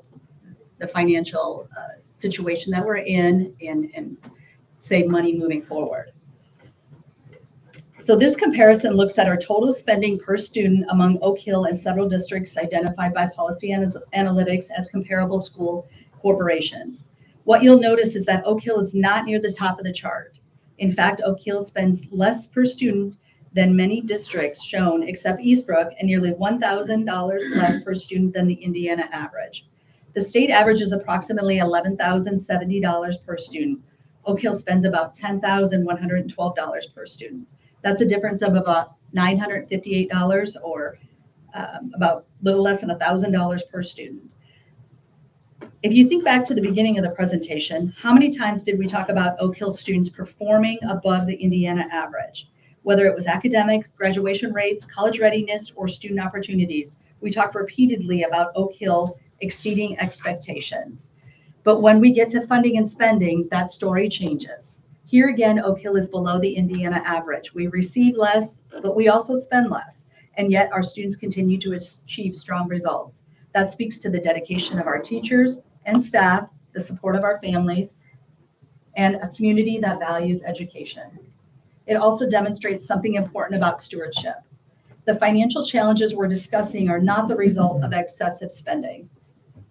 the financial situation that we're in and save money moving forward. So this comparison looks at our total spending per student among Oak Hill and several districts identified by Policy Analytics as comparable school corporations. What you'll notice is that Oak Hill is not near the top of the chart. In fact, Oak Hill spends less per student than many districts shown except Eastbrook, and nearly $1,000 less per student than the Indiana average. The state average is approximately $11,070 per student. Oak Hill spends about $10,112 per student. That's a difference of about $958 or about a little less than $1,000 per student. If you think back to the beginning of the presentation, how many times did we talk about Oak Hill students performing above the Indiana average? Whether it was academic, graduation rates, college readiness, or student opportunities, we talked repeatedly about Oak Hill exceeding expectations. But when we get to funding and spending, that story changes. Here again, Oak Hill is below the Indiana average. We receive less, but we also spend less, and yet our students continue to achieve strong results. That speaks to the dedication of our teachers and staff, the support of our families, and a community that values education. It also demonstrates something important about stewardship. The financial challenges we're discussing are not the result of excessive spending.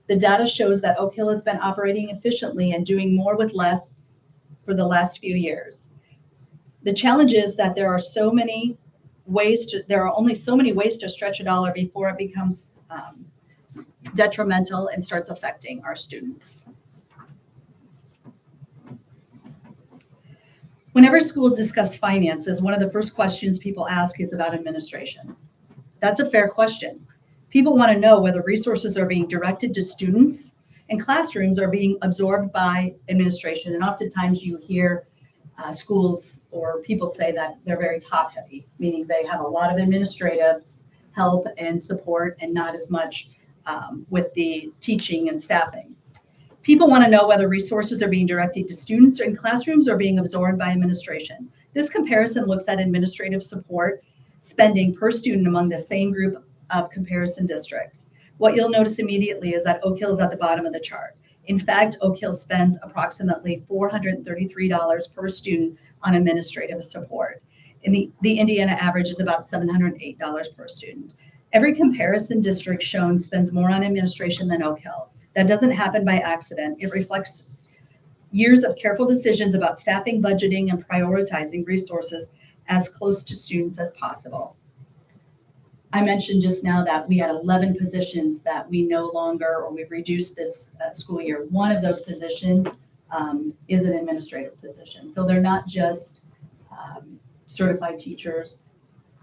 The data shows that Oak Hill has been operating efficiently and doing more with less for the last few years. The challenge is that there are only so many ways to stretch a dollar before it becomes detrimental and starts affecting our students. Whenever schools discuss finances, one of the first questions people ask is about administration. That's a fair question. People want to know whether resources are being directed to students and classrooms are being absorbed by administration. And oftentimes you hear schools or people say that they're very top heavy, meaning they have a lot of administrative help and support and not as much with the teaching and staffing. People want to know whether resources are being directed to students and classrooms or being absorbed by administration. This comparison looks at administrative support spending per student among the same group of comparison districts. What you'll notice immediately is that Oak Hill is at the bottom of the chart. In fact, Oak Hill spends approximately $433 per student on administrative support. And the Indiana average is about $708 per student. Every comparison district shown spends more on administration than Oak Hill. That doesn't happen by accident. It reflects years of careful decisions about staffing, budgeting, and prioritizing resources as close to students as possible. I mentioned just now that we had 11 positions that we no longer, or we've reduced this school year. One of those positions is an administrative position. So they're not just certified teachers.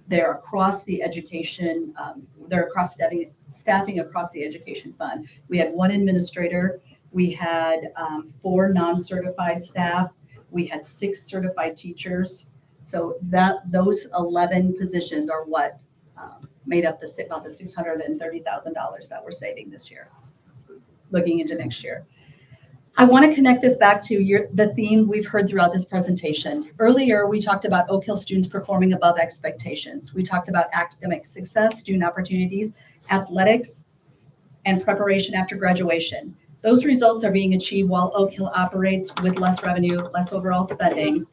They're across the education, they're across staffing across the education fund. We had one administrator, we had 4 non-certified staff, we had 6 certified teachers. So those 11 positions are what made up about the $630,000 that we're saving this year, looking into next year. I want to connect this back to the theme we've heard throughout this presentation. Earlier, we talked about Oak Hill students performing above expectations. We talked about academic success, student opportunities, athletics, and preparation after graduation. Those results are being achieved while Oak Hill operates with less revenue, less overall spending,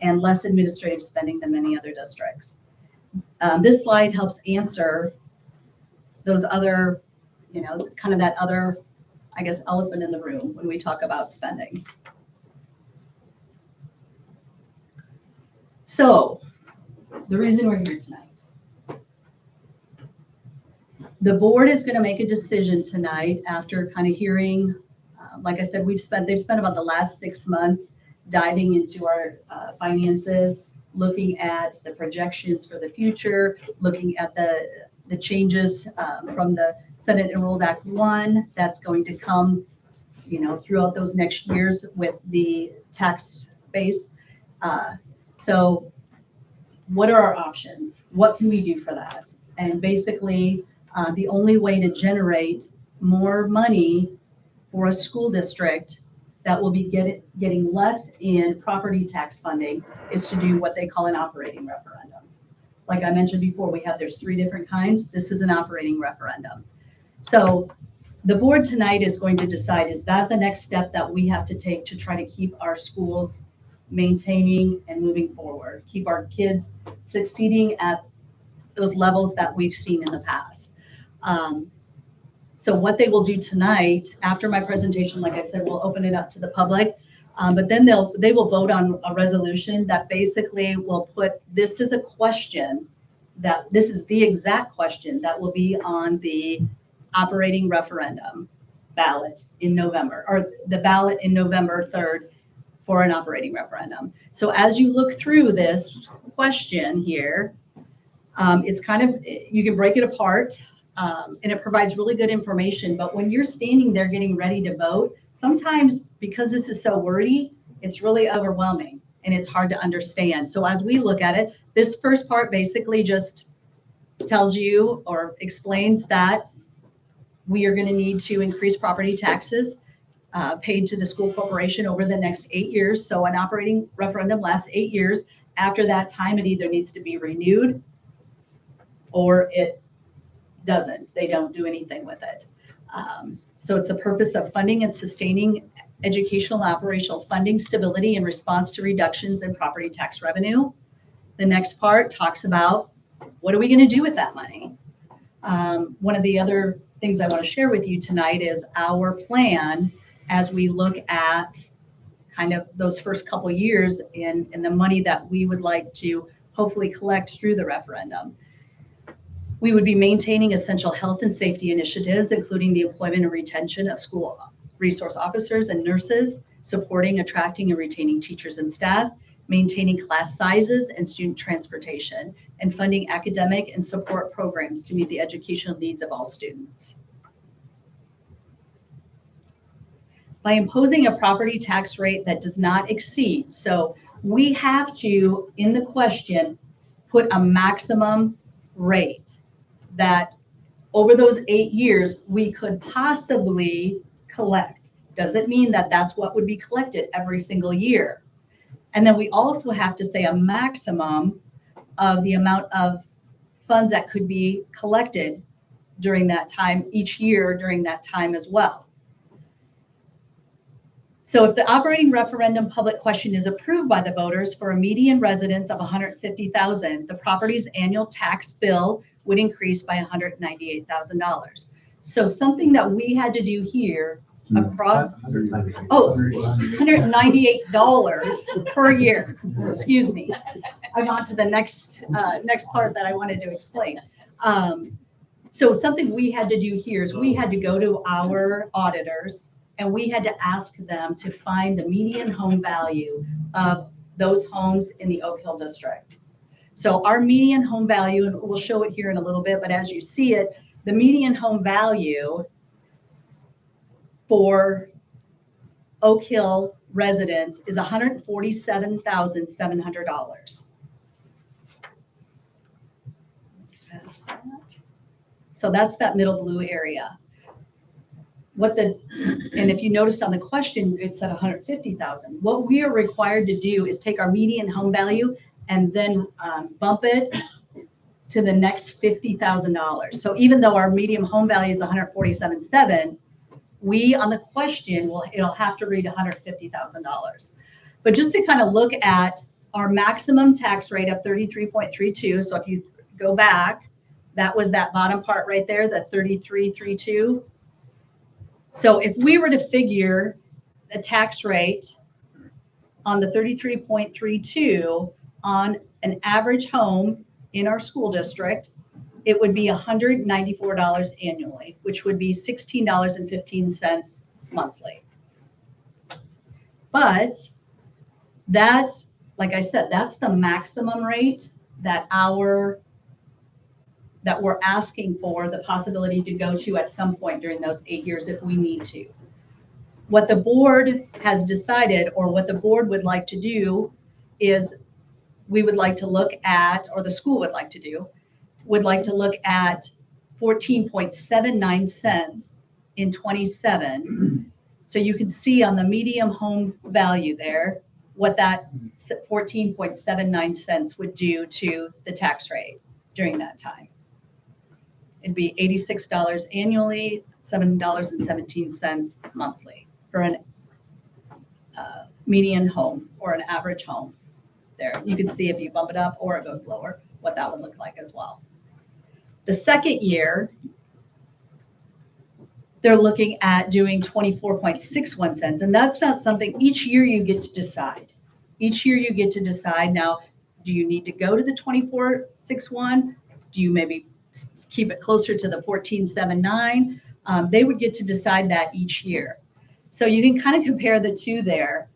and less administrative spending than many other districts. This slide helps answer those other, kind of that other, I guess, elephant in the room when we talk about spending. So the reason we're here tonight. The board is going to make a decision tonight after kind of hearing, like I said, they've spent about the last 6 months diving into our finances, looking at the projections for the future, looking at the changes from the Senate Enrolled Act 1 that's going to come, throughout those next years with the tax base. So what are our options? What can we do for that? And basically, the only way to generate more money for a school district that will be getting less in property tax funding is to do what they call an operating referendum. Like I mentioned before, there's 3 different kinds. This is an operating referendum. So the board tonight is going to decide, is that the next step that we have to take to try to keep our schools maintaining and moving forward, keep our kids succeeding at those levels that we've seen in the past. So what they will do tonight, after my presentation, like I said, we'll open it up to the public, but then they will vote on a resolution that basically will put, this is a question this is the exact question that will be on the operating referendum ballot in November, or the ballot in November 3rd for an operating referendum. So as you look through this question here, it's kind of, you can break it apart. And it provides really good information. But when you're standing there getting ready to vote, sometimes because this is so wordy, it's really overwhelming and it's hard to understand. So as we look at it, this first part basically just tells you or explains that we are going to need to increase property taxes paid to the school corporation over the next 8 years. So an operating referendum lasts 8 years. After that time, it either needs to be renewed or it doesn't. They don't do anything with it. So it's the purpose of funding and sustaining educational and operational funding stability in response to reductions in property tax revenue. The next part talks about what are we going to do with that money? One of the other things I want to share with you tonight is our plan as we look at kind of those first couple years in the money that we would like to hopefully collect through the referendum. We would be maintaining essential health and safety initiatives, including the employment and retention of school resource officers and nurses, supporting, attracting, and retaining teachers and staff, maintaining class sizes and student transportation, and funding academic and support programs to meet the educational needs of all students. By imposing a property tax rate that does not exceed, so we have to, in the question, put a maximum rate that over those 8 years we could possibly collect. Doesn't mean that that's what would be collected every single year. And then we also have to say a maximum of the amount of funds that could be collected during that time, each year during that time as well. So if the operating referendum public question is approved by the voters for a median residence of $150,000, the property's annual tax bill would increase by $198,000. So something that we had to do here across, $198 per year. Excuse me. I'm on to the next part that I wanted to explain. So something we had to do here is we had to go to our auditors and we had to ask them to find the median home value of those homes in the Oak Hill district. So our median home value, and we'll show it here in a little bit, but as you see it, the median home value for Oak Hill residents is $147,700. So that's that middle blue area. And if you noticed on the question, it said 150,000. What we are required to do is take our median home value and then bump it to the next $50,000. So even though our median home value is 147,700, we on the question it'll have to read $150,000. But just to kind of look at our maximum tax rate of 33.32. So if you go back, that was that bottom part right there, the 3332. So if we were to figure the tax rate on the 33.32 on an average home in our school district, it would be $194 annually, which would be $16.15 monthly. But that, like I said, that's the maximum rate that we're asking for the possibility to go to at some point during those 8 years if we need to. What the board has decided, or what the board would like to do, is we would like to look at, or the school would like to look at 14.79 cents in 27. So you can see on the median home value there what that 14.79 cents would do to the tax rate during that time. It'd be $86 annually, $7.17 monthly for an median home or an average home there. You can see if you bump it up or it goes lower, what that would look like as well. The second year, they're looking at doing 24.61 cents. And that's not something each year you get to decide. Each year you get to decide now, do you need to go to the 24.61? Do you maybe keep it closer to the 14.79? They would get to decide that each year. So you can kind of compare the two there.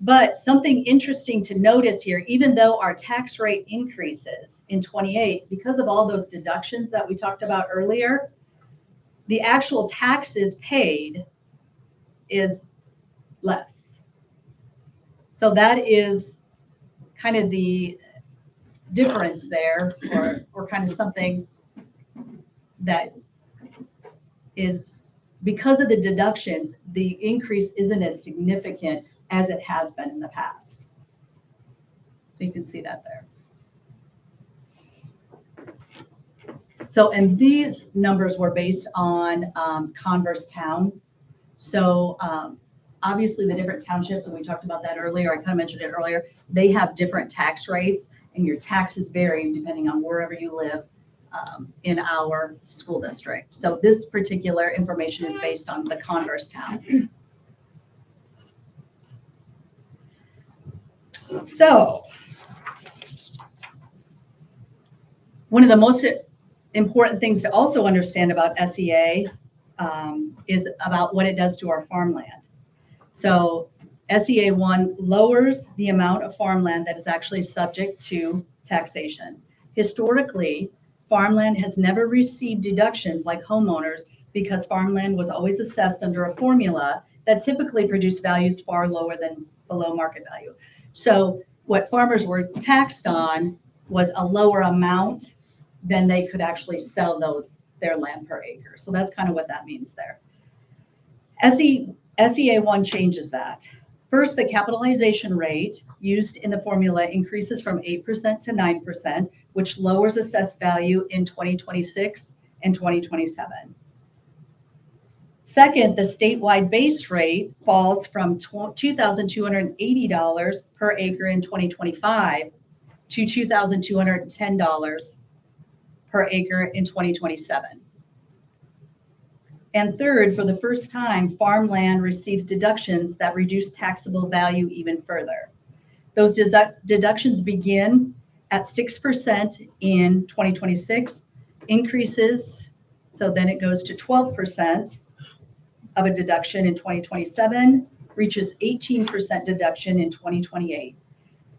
But something interesting to notice here, even though our tax rate increases in 28, because of all those deductions that we talked about earlier, the actual taxes paid is less. So that is kind of the difference there, or kind of something that is, because of the deductions, the increase isn't as significant as it has been in the past. So you can see that there. So, and these numbers were based on Converse Town. So obviously the different townships, and we talked about that earlier, I kind of mentioned it earlier, they have different tax rates and your taxes vary depending on wherever you live in our school district. So this particular information is based on the Converse Town. So one of the most important things to also understand about SEA is about what it does to our farmland. So SEA 1 lowers the amount of farmland that is actually subject to taxation. Historically, farmland has never received deductions like homeowners because farmland was always assessed under a formula that typically produced values far lower than below market value. So what farmers were taxed on was a lower amount than they could actually sell their land per acre. So that's kind of what that means there. SEA 1 changes that. First, the capitalization rate used in the formula increases from 8% to 9%, which lowers assessed value in 2026 and 2027. Second, the statewide base rate falls from $2,280 per acre in 2025 to $2,210 per acre in 2027. And third, for the first time, farmland receives deductions that reduce taxable value even further. Those deductions begin at 6% in 2026, increases, so then it goes to 12% of a deduction in 2027, reaches 18% deduction in 2028.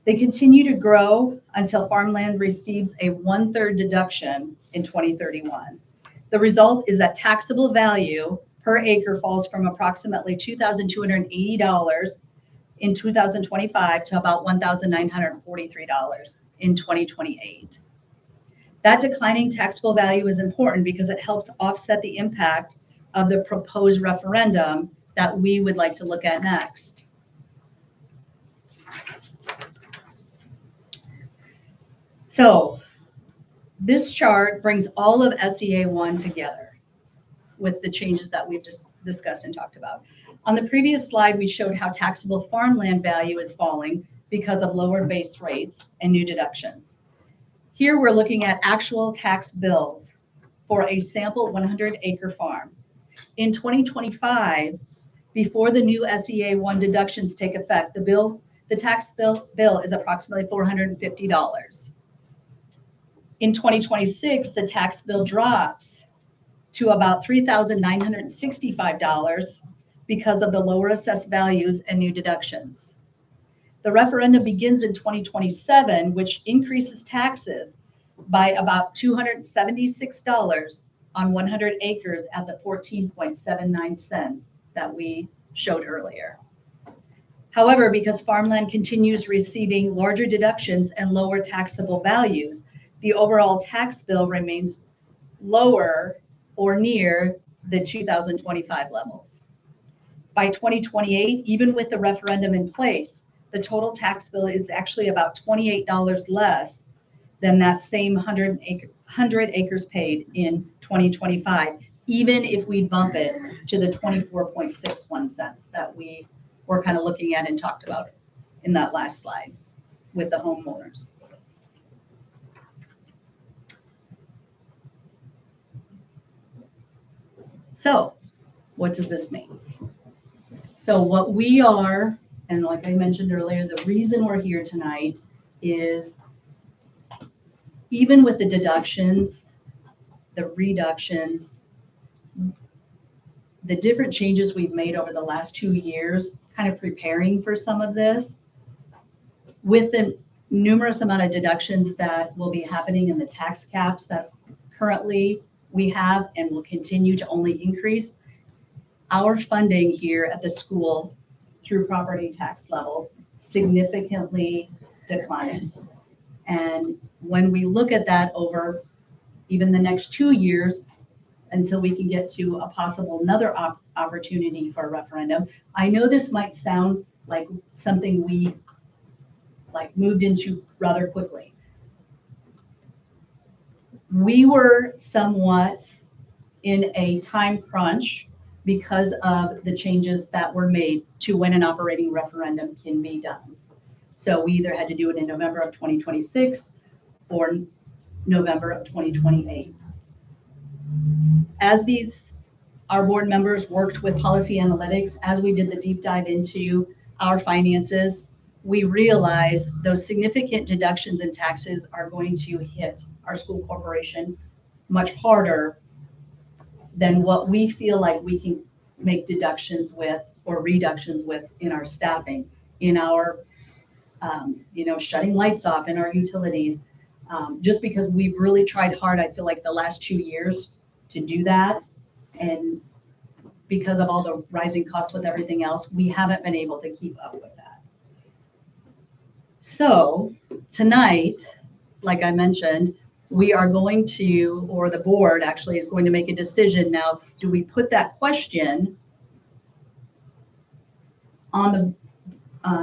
They continue to grow until farmland receives a 1/3 deduction in 2031. The result is that taxable value per acre falls from approximately $2,280 in 2025 to about $1,943 in 2028. That declining taxable value is important because it helps offset the impact of the proposed referendum that we would like to look at next. So this chart brings all of SEA 1 together with the changes that we've just discussed and talked about. On the previous slide, we showed how taxable farmland value is falling because of lower base rates and new deductions. Here we're looking at actual tax bills for a sample 100-acre farm. In 2025, before the new SEA 1 deductions take effect, the tax bill is approximately $450. In 2026, the tax bill drops to about $3,965 because of the lower assessed values and new deductions. The referendum begins in 2027, which increases taxes by about $276 on 100 acres at the 14.79 cents that we showed earlier. However, because farmland continues receiving larger deductions and lower taxable values, the overall tax bill remains lower or near the 2025 levels. By 2028, even with the referendum in place, the total tax bill is actually about $28 less than that same 100 acres paid in 2025, even if we bump it to the 24.61 cents that we were kind of looking at and talked about in that last slide with the homeowners. So what does this mean? So what we are, and like I mentioned earlier, the reason we're here tonight is even with the deductions, the reductions, the different changes we've made over the last 2 years, kind of preparing for some of this, with the numerous amount of deductions that will be happening in the tax caps that currently we have and will continue to only increase, our funding here at the school through property tax levels significantly declines. And when we look at that over even the next 2 years, until we can get to a possible another opportunity for a referendum, I know this might sound like something we moved into rather quickly. We were somewhat in a time crunch because of the changes that were made to when an operating referendum can be done. So we either had to do it in November of 2026 or November of 2028. As our board members worked with policy analytics, as we did the deep dive into our finances, we realized those significant deductions in taxes are going to hit our school corporation much harder than what we feel like we can make deductions with or reductions with in our staffing, in our, shutting lights off in our utilities. Just because we've really tried hard, I feel like the last 2 years to do that. And because of all the rising costs with everything else, we haven't been able to keep up with that. So tonight, like I mentioned, we are going to, or the board actually is going to make a decision now. Do we put that question on the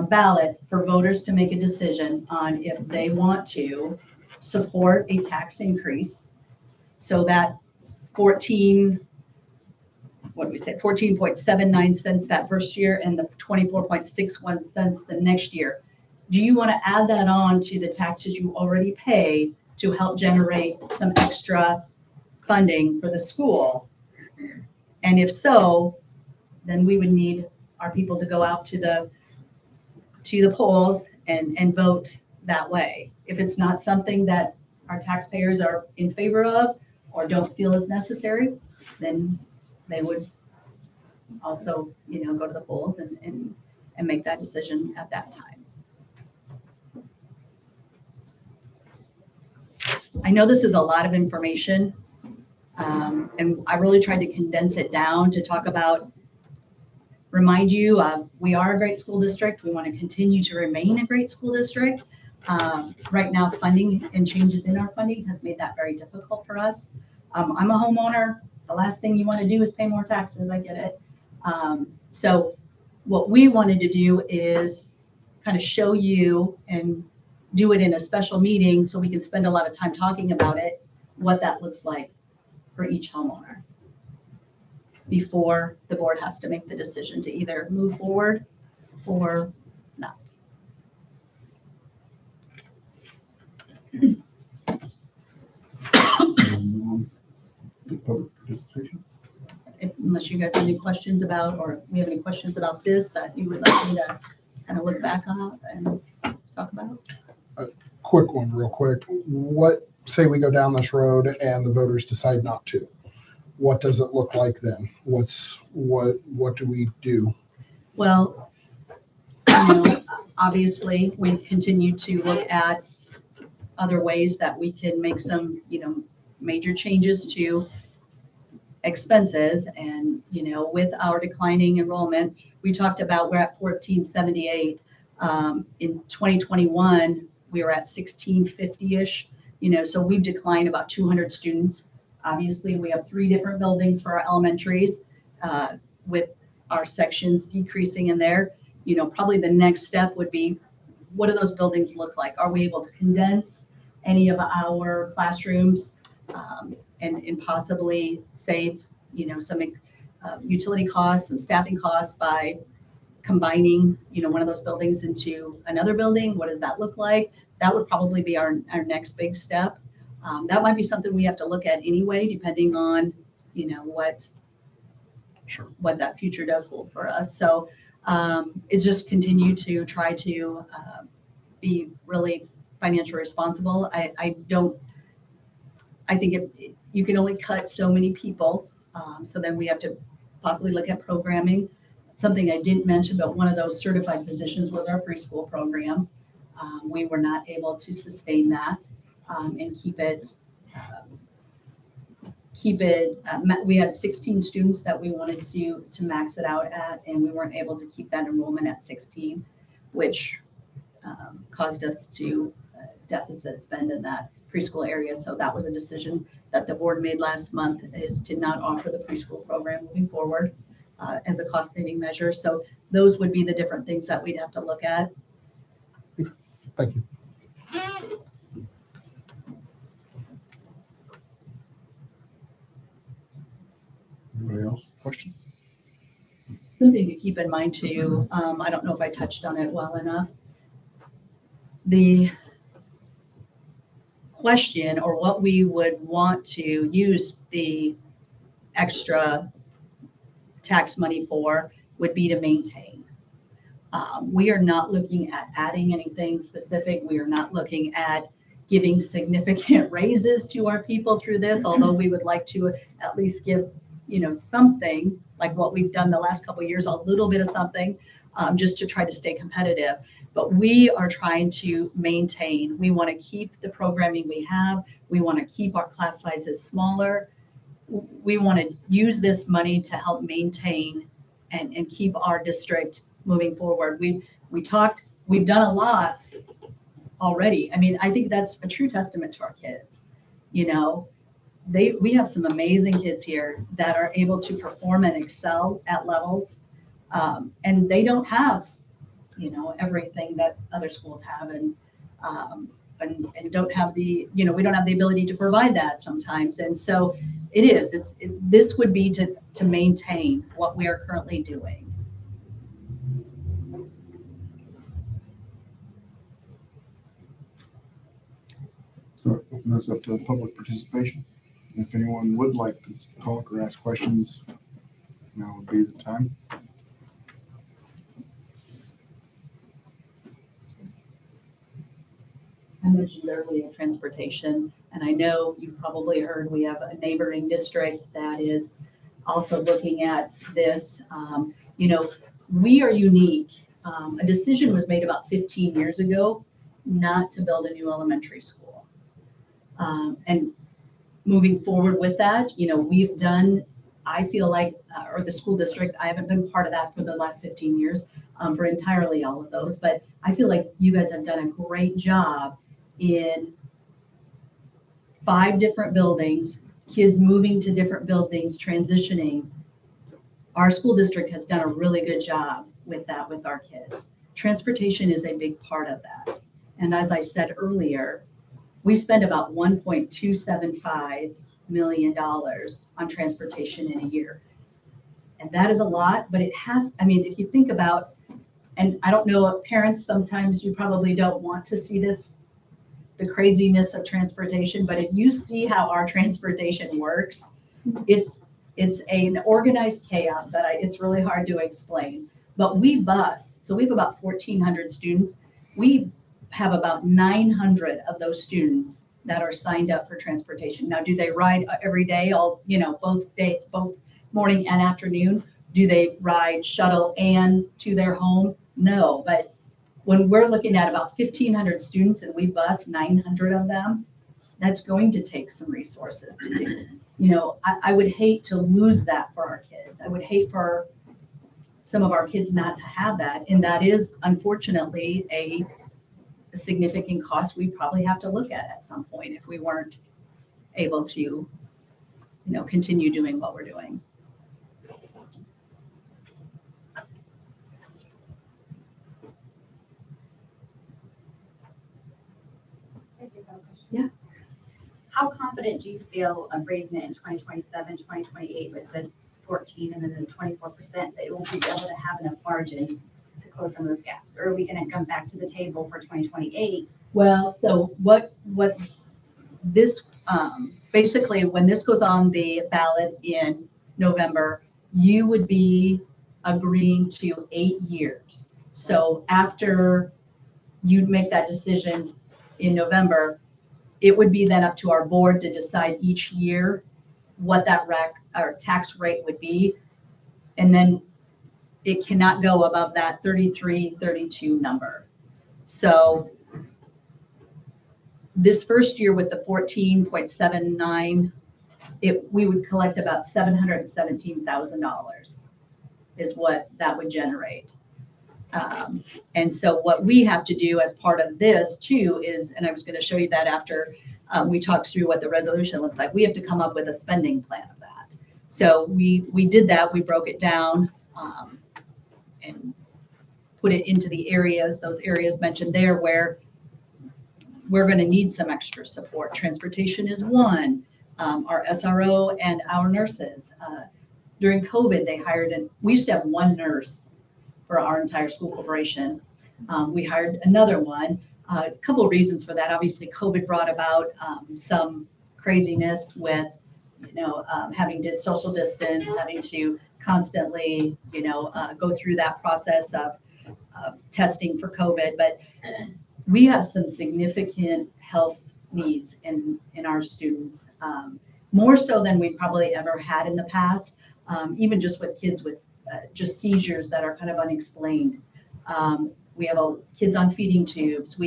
ballot for voters to make a decision on if they want to support a tax increase so that 14.79 cents that first year and the 24.61 cents the next year? Do you want to add that on to the taxes you already pay to help generate some extra funding for the school? And if so, then we would need our people to go out to the polls and vote that way. If it's not something that our taxpayers are in favor of or don't feel is necessary, then they would also, go to the polls and make that decision at that time. I know this is a lot of information, and I really tried to condense it down to talk about, remind you, we are a great school district. We want to continue to remain a great school district. Right now, funding and changes in our funding has made that very difficult for us. I'm a homeowner. The last thing you want to do is pay more taxes. I get it. So what we wanted to do is kind of show you and do it in a special meeting so we can spend a lot of time talking about it, what that looks like for each homeowner before the board has to make the decision to either move forward or not. Public participation. Unless you guys have any questions about, or we have any questions about this that you would like me to kind of look back on and talk about. Quick one, real quick. What, say we go down this road and the voters decide not to? What does it look like then? What do we do? Well, obviously we continue to look at other ways that we can make some, major changes to expenses. And, with our declining enrollment, we talked about we're at 1478. In 2021, we were at 1650-ish, so we've declined about 200 students. Obviously, we have 3 different buildings for our elementaries, with our sections decreasing in there. Probably the next step would be, what do those buildings look like? Are we able to condense any of our classrooms, and possibly save, some utility costs and staffing costs by combining, one of those buildings into another building? What does that look like? That would probably be our next big step. That might be something we have to look at anyway, depending on, what that future does hold for us. So it's just continue to try to be really financially responsible. I think you can only cut so many people. So then we have to possibly look at programming. Something I didn't mention, but one of those certified positions was our preschool program. We were not able to sustain that and keep it. We had 16 students that we wanted to max it out at, and we weren't able to keep that enrollment at 16, which caused us to deficit spend in that preschool area. So that was a decision that the board made last month, is to not offer the preschool program moving forward as a cost saving measure. So those would be the different things that we'd have to look at. Thank you. Anybody else? Question? Something to keep in mind too, I don't know if I touched on it well enough. The question, or what we would want to use the extra tax money for, would be to maintain. We are not looking at adding anything specific. We are not looking at giving significant raises to our people through this, although we would like to at least give, something like what we've done the last couple of years, a little bit of something, just to try to stay competitive. But we are trying to maintain. We want to keep the programming we have. We want to keep our class sizes smaller. We want to use this money to help maintain and keep our district moving forward. We've done a lot already. I mean, I think that's a true testament to our kids. We have some amazing kids here that are able to perform and excel at levels, and they don't have, everything that other schools have, and don't have the, we don't have the ability to provide that sometimes. And so this would be to maintain what we are currently doing. So open this up to public participation. If anyone would like to talk or ask questions, now would be the time. I mentioned earlier transportation, and I know you've probably heard we have a neighboring district that is also looking at this. We are unique. A decision was made about 15 years ago not to build a new elementary school. And moving forward with that, we've done, I feel like, or the school district, I haven't been part of that for the last 15 years, for entirely all of those, but I feel like you guys have done a great job in 5 different buildings, kids moving to different buildings, transitioning. Our school district has done a really good job with that with our kids. Transportation is a big part of that. And as I said earlier, we spend about $1.275 million on transportation in a year. And that is a lot, but if you think about, and I don't know, parents, sometimes you probably don't want to see this, the craziness of transportation, but if you see how our transportation works, it's an organized chaos that it's really hard to explain. But we bus, so we have about 1,400 students. We have about 900 of those students that are signed up for transportation. Now, do they ride every day, both morning and afternoon? Do they ride shuttle and to their home? No, but when we're looking at about 1,500 students and we bus 900 of them, that's going to take some resources to do. I would hate to lose that for our kids. I would hate for some of our kids not to have that. And that is unfortunately a significant cost we probably have to look at some point if we weren't able to, continue doing what we're doing. Yeah. How confident do you feel of raising it in 2027, 2028 with the 14 and then the 24% that it will be able to have enough margin to close some of those gaps? Or are we going to come back to the table for 2028? Well, so what this, basically when this goes on the ballot in November, you would be agreeing to 8 years. So after you'd make that decision in November, it would be then up to our board to decide each year what that tax rate would be. And then it cannot go above that 33, 32 number. So this first year with the 14.79, we would collect about $717,000 is what that would generate. And so what we have to do as part of this too is, and I was going to show you that after we talked through what the resolution looks like, we have to come up with a spending plan of that. So we did that, we broke it down and put it into the areas, those areas mentioned there where we're going to need some extra support. Transportation is one, our SRO and our nurses. During COVID, we used to have 1 nurse for our entire school corporation. We hired another one. A couple of reasons for that. Obviously, COVID brought about some craziness with, having to social distance, having to constantly, go through that process of testing for COVID. But we have some significant health needs in our students, more so than we probably ever had in the past, even just with kids with just seizures that are kind of unexplained. We have kids on feeding tubes.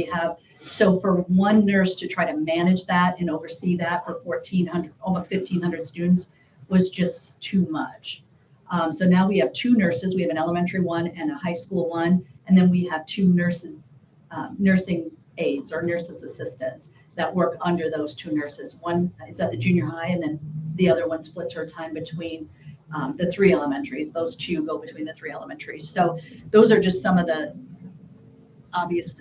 So for one nurse to try to manage that and oversee that for 1,400, almost 1,500 students was just too much. So now we have 2 nurses. We have an elementary one and a high school one. And then we have 2 nurses, nursing aides or nurses assistants that work under those 2 nurses. One is at the junior high, and then the other one splits her time between the 3 elementaries. Those 2 go between the 3 elementaries. So those are just some of the obvious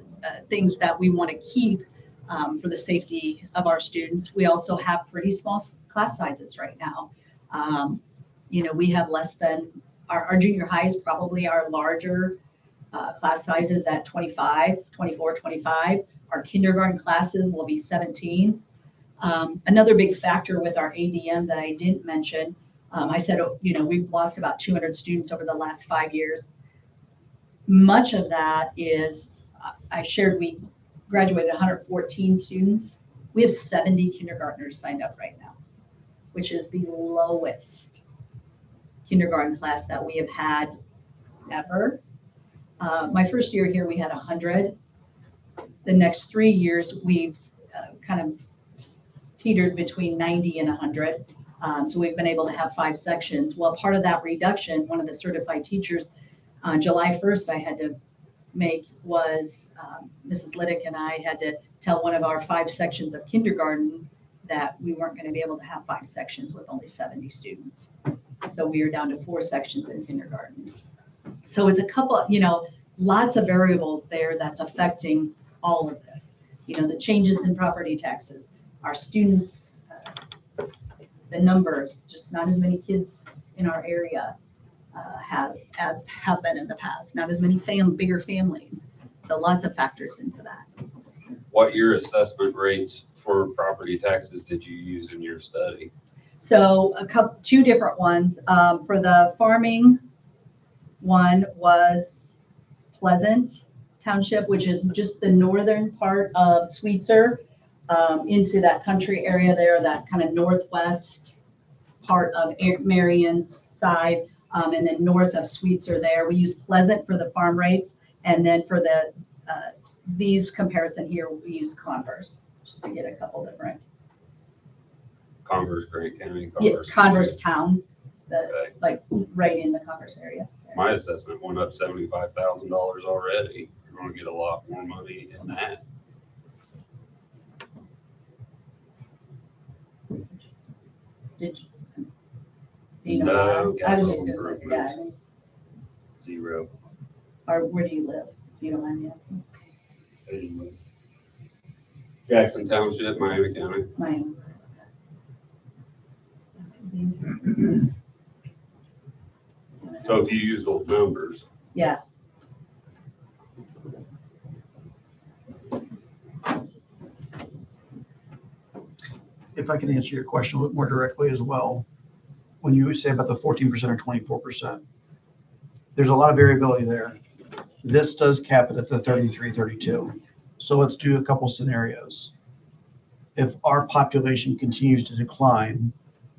things that we want to keep for the safety of our students. We also have pretty small class sizes right now. We have less than, our junior high is probably our larger class sizes at 24, 25. Our kindergarten classes will be 17. Another big factor with our ADM that I didn't mention, I said, we've lost about 200 students over the last 5 years. Much of that is, I shared we graduated 114 students. We have 70 kindergartners signed up right now, which is the lowest kindergarten class that we have had ever. My first year here, we had 100. The next 3 years, we've kind of teetered between 90 and 100. So we've been able to have 5 sections. Well, part of that reduction, one of the certified teachers, July 1st, I had to make was Mrs. Liddick and I had to tell one of our 5 sections of kindergarten that we weren't going to be able to have 5 sections with only 70 students. So we are down to 4 sections in kindergarten. So it's a couple, lots of variables there that's affecting all of this. The changes in property taxes, our students, the numbers, just not as many kids in our area have been in the past, not as many bigger families. So lots of factors into that. What your assessment rates for property taxes did you use in your study? So 2 different ones. For the farming one was Pleasant Township, which is just the northern part of Sweetser, into that country area there, that kind of northwest part of Marion's side, and then north of Sweetser there. We use Pleasant for the farm rates, and then for the these comparison here, we use Converse, just to get a couple different. Converse, Grant County, Converse Town, Okay. like right in the Converse area. My assessment went up $75,000 already. You're going to get a lot more money in that. Did you? No I was capital just gonna say, yeah. improvements. 0. Or where do you live? If you don't mind me asking. Anyway. Jackson Township, Miami County. Mine. So if you use those numbers, Yeah. If I can answer your question a little more directly as well, when you say about the 14% or 24%, there's a lot of variability there. This does cap it at the 33, 32. So let's do a couple scenarios. If our population continues to decline,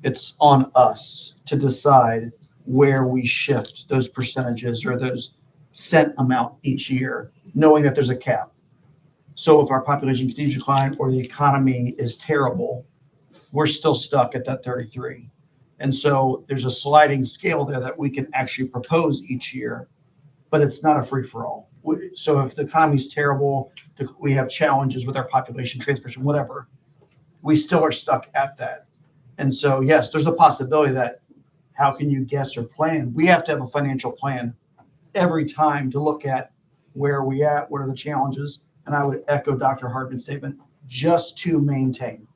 it's on us to decide where we shift those percentages or those cent amount each year, knowing that there's a cap. So if our population continues to decline or the economy is terrible, we're still stuck at that 33. And so there's a sliding scale there that we can actually propose each year, but it's not a free-for-all. So if the economy is terrible, we have challenges with our population, transportation, whatever, we still are stuck at that. And so, yes, there's a possibility that how can you guess or plan? We have to have a financial plan every time to look at where are we at, what are the challenges, and I would echo Dr. Hartman's statement, just to maintain.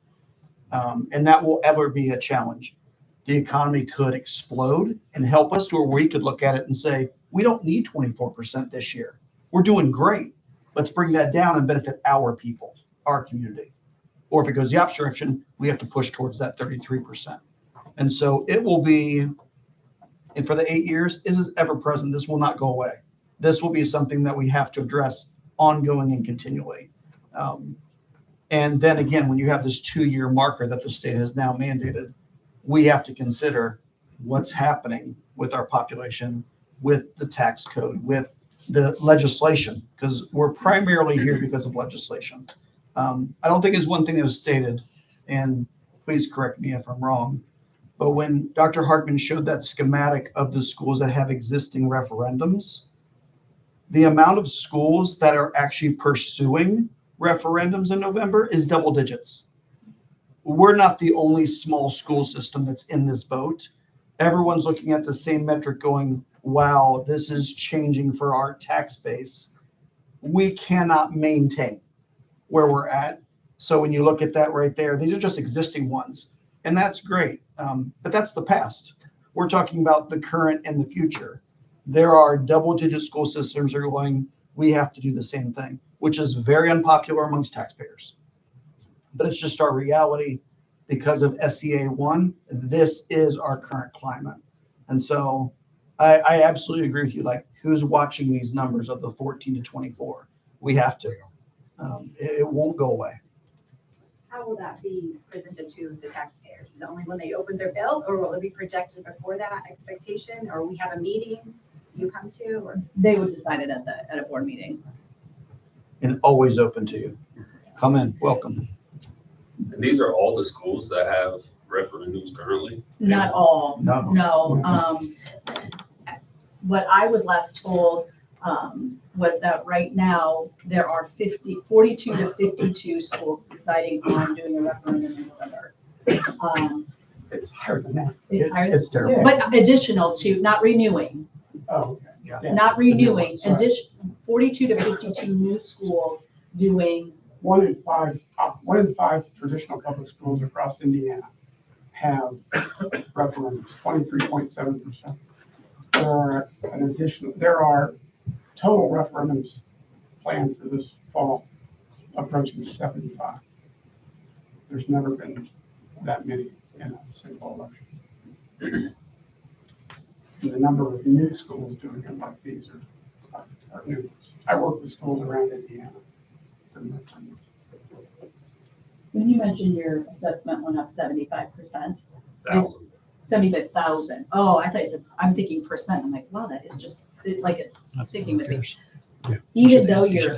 And that will ever be a challenge. The economy could explode and help us, or we could look at it and say, we don't need 24% this year. We're doing great. Let's bring that down and benefit our people, our community. Or if it goes the opposite direction, we have to push towards that 33%. And so it will be, and for the 8 years, this is ever present. This will not go away. This will be something that we have to address ongoing and continually. And then again, when you have this 2-year marker that the state has now mandated, we have to consider what's happening with our population, with the tax code, with the legislation, because we're primarily here because of legislation. I don't think it's one thing that was stated, and please correct me if I'm wrong, but when Dr. Hartman showed that schematic of the schools that have existing referendums, the amount of schools that are actually pursuing referendums in November is double digits. We're not the only small school system that's in this boat. Everyone's looking at the same metric going, wow, this is changing for our tax base. We cannot maintain where we're at. So when you look at that right there, these are just existing ones. And that's great. But that's the past. We're talking about the current and the future. There are double-digit school systems that are going, we have to do the same thing, which is very unpopular amongst taxpayers. But it's just our reality because of SEA 1. This is our current climate. And so I absolutely agree with you. Like, who's watching these numbers of the 14 to 24? We have to. It won't go away. How will that be presented to the taxpayers? Is it only when they open their bill, or will it be projected before that expectation? Or we have a meeting you come to, or? They would decide it at a board meeting. And always open to you. Come in, welcome. And these are all the schools that have referendums currently? Not all, No. no. What I was last told was that right now, there are 42 to 52 schools deciding on doing a referendum in November. It's higher than that. It's higher, It's terrible. but additional to, not renewing, Oh, okay. Yeah. not renewing, Sorry. 42 to 52 new schools doing, 1 in 5 traditional public schools across Indiana have referendums, 23.7%. There are total referendums planned for this fall approaching 75. There's never been that many in a single election. And the number of new schools doing it like these are new. I work with schools around Indiana. when you mentioned your assessment went up 75%, 75,000. Oh, I thought you said, I'm thinking percent. I'm like, wow, that is just, it's sticking with me. Even though your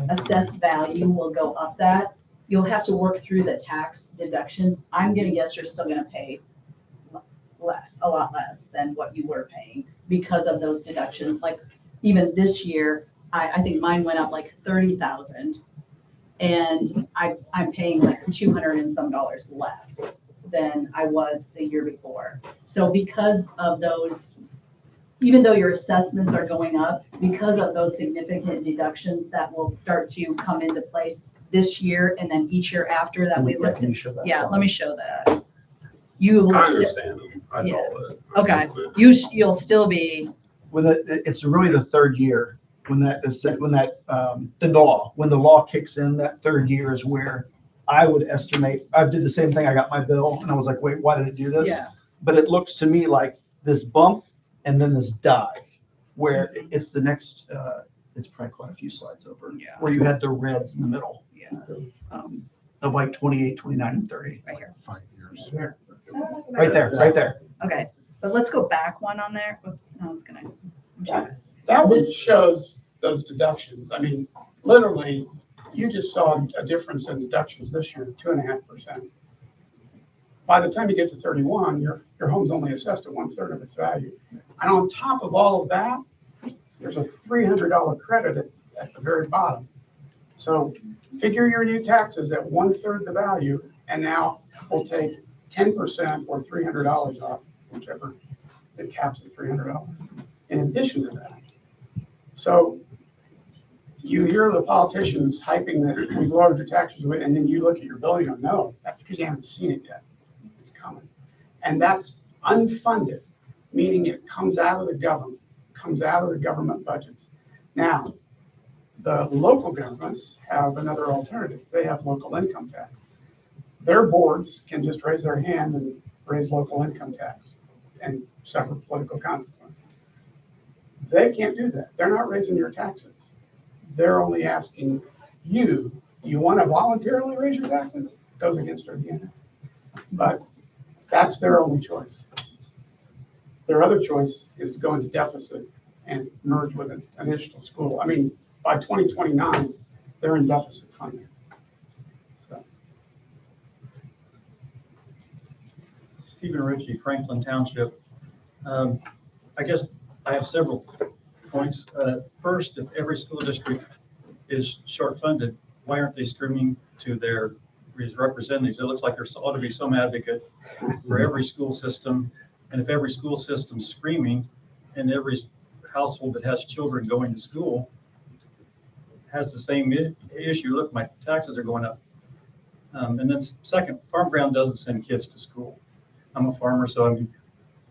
assessed value will go up that, you'll have to work through the tax deductions. I'm gonna guess you're still gonna pay a lot less than what you were paying because of those deductions. Like even this year, I think mine went up like 30,000 and I'm paying like $200 and some less than I was the year before. So because of those, even though your assessments are going up, because of those significant deductions that will start to come into place this year and then each year after that we looked Can at. you show that? Yeah, slide? let me show that. You will, I sti- understand them. I saw that. Okay. you'll still be, It's really the third year when the law kicks in, that third year is where I would estimate, I did the same thing. I got my bill and I was like, wait, why did it do this? yeah, But it looks to me like this bump and then this dive where it's the next, it's probably quite a few slides over, Yeah. where you had the reds in the middle yeah, of like 28, 29, and 30. right here. 5 years. Right there, right there. Okay, but let's go back one on there. Whoops, no, it's gonna. I'm sure. That one shows those deductions. I mean, literally, you just saw a difference in deductions this year, 2.5%. By the time you get to 31, your home's only assessed at 1/3 of its value. And on top of all of that, there's a $300 credit at the very bottom. So figure your new taxes at 1/3 the value, and now we'll take 10% or $300 off, whichever it caps at $300 in addition to that. So you hear the politicians hyping that we've lowered your taxes, and then you look at your bill and you go, no, that's because you haven't seen it yet. It's coming. And that's unfunded, meaning it comes out of the government budgets. Now, the local governments have another alternative. They have local income tax. Their boards can just raise their hand and raise local income tax and suffer political consequences. They can't do that. They're not raising your taxes. They're only asking you, do you want to voluntarily raise your taxes? Goes against our DNA. But that's their only choice. Their other choice is to go into deficit and merge with an additional school. I mean, by 2029, they're in deficit funding. So. Stephen Ritchie, Franklin Township. I guess I have several points. First, if every school district is short funded, why aren't they screaming to their representatives? It looks like there ought to be some advocate for every school system. And if every school system's screaming and every household that has children going to school has the same issue, look, my taxes are going up. And then second, farm ground doesn't send kids to school. I'm a farmer, so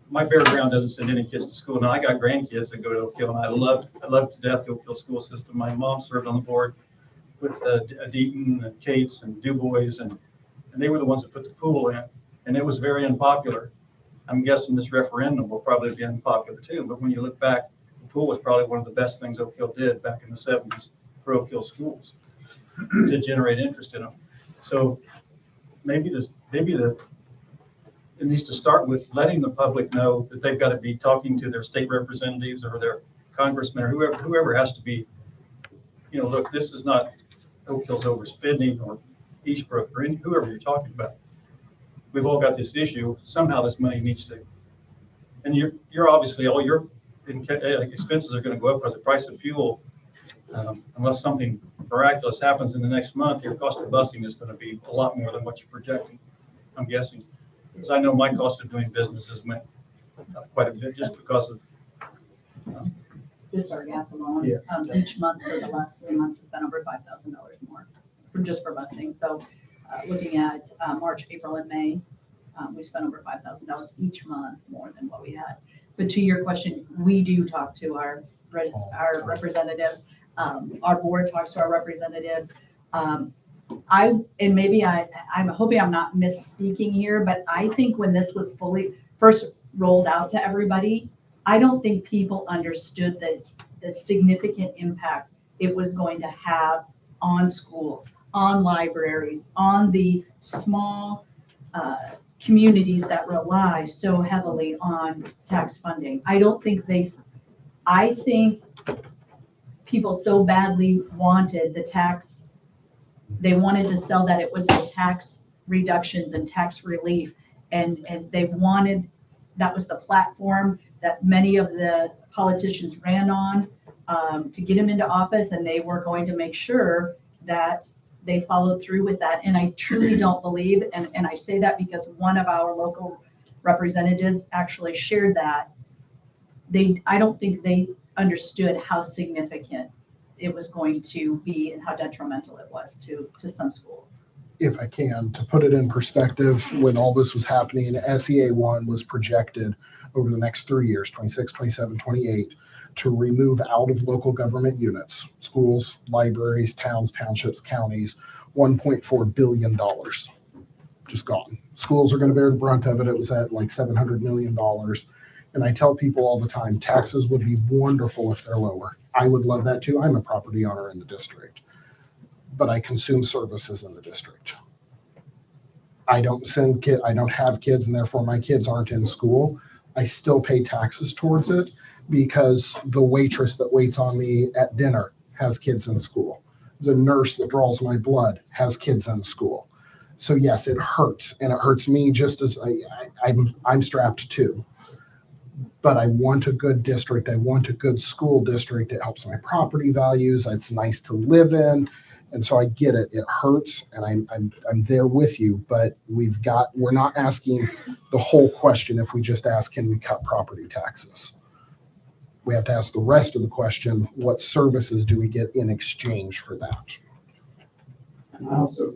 my bare ground doesn't send any kids to school. Now I got grandkids that go to Oak Hill, and I love to death the Oak Hill school system. My mom served on the board with Deaton and Cates and Du Bois, and they were the ones that put the pool in, and it was very unpopular. I'm guessing this referendum will probably be unpopular too, but when you look back, the pool was probably one of the best things Oak Hill did back in the 70s for Oak Hill schools to generate interest in them. So maybe it needs to start with letting the public know that they've got to be talking to their state representatives or their congressmen or whoever has to be, look, this is not Oak Hill's overspending or Eastbrook or whoever you're talking about, we've all got this issue. Somehow this money needs to, and you're obviously all your expenses are going to go up because the price of fuel, unless something miraculous happens in the next month, your cost of busing is going to be a lot more than what you're projecting, I'm guessing. Because I know my cost of doing business has went up quite a bit just because of. Just our gas alone. Yes. Each month for the last 3 months has been over $5,000 more for busing. So looking at March, April, and May, we spent over $5,000 each month more than what we had. But to your question, we do talk to our representatives. Our board talks to our representatives. I'm hoping I'm not misspeaking here, but I think when this was first rolled out to everybody, I don't think people understood the significant impact it was going to have on schools, on libraries, on the small communities that rely so heavily on tax funding. I think people so badly wanted the tax, they wanted to sell that it was the tax reductions and tax relief, and they wanted, that was the platform that many of the politicians ran on to get him into office, and they were going to make sure that they followed through with that. And I truly don't believe, and I say that because one of our local representatives actually shared that, I don't think they understood how significant it was going to be and how detrimental it was to some schools. If I can, to put it in perspective, when all this was happening, SEA 1 was projected over the next 3 years, 26, 27, 28, to remove out of local government units, schools, libraries, towns, townships, counties, $1.4 billion just gone. Schools are going to bear the brunt of it. It was at like $700 million. And I tell people all the time, taxes would be wonderful if they're lower. I would love that too. I'm a property owner in the district, but I consume services in the district. I don't have kids, and therefore my kids aren't in school. I still pay taxes towards it because the waitress that waits on me at dinner has kids in school. The nurse that draws my blood has kids in school. So yes, it hurts, and it hurts me just as I'm strapped too. But I want a good district. I want a good school district. It helps my property values. It's nice to live in. And so I get it. It hurts, and I'm there with you. But we're not asking the whole question. If we just ask, can we cut property taxes? We have to ask the rest of the question: what services do we get in exchange for that? And I also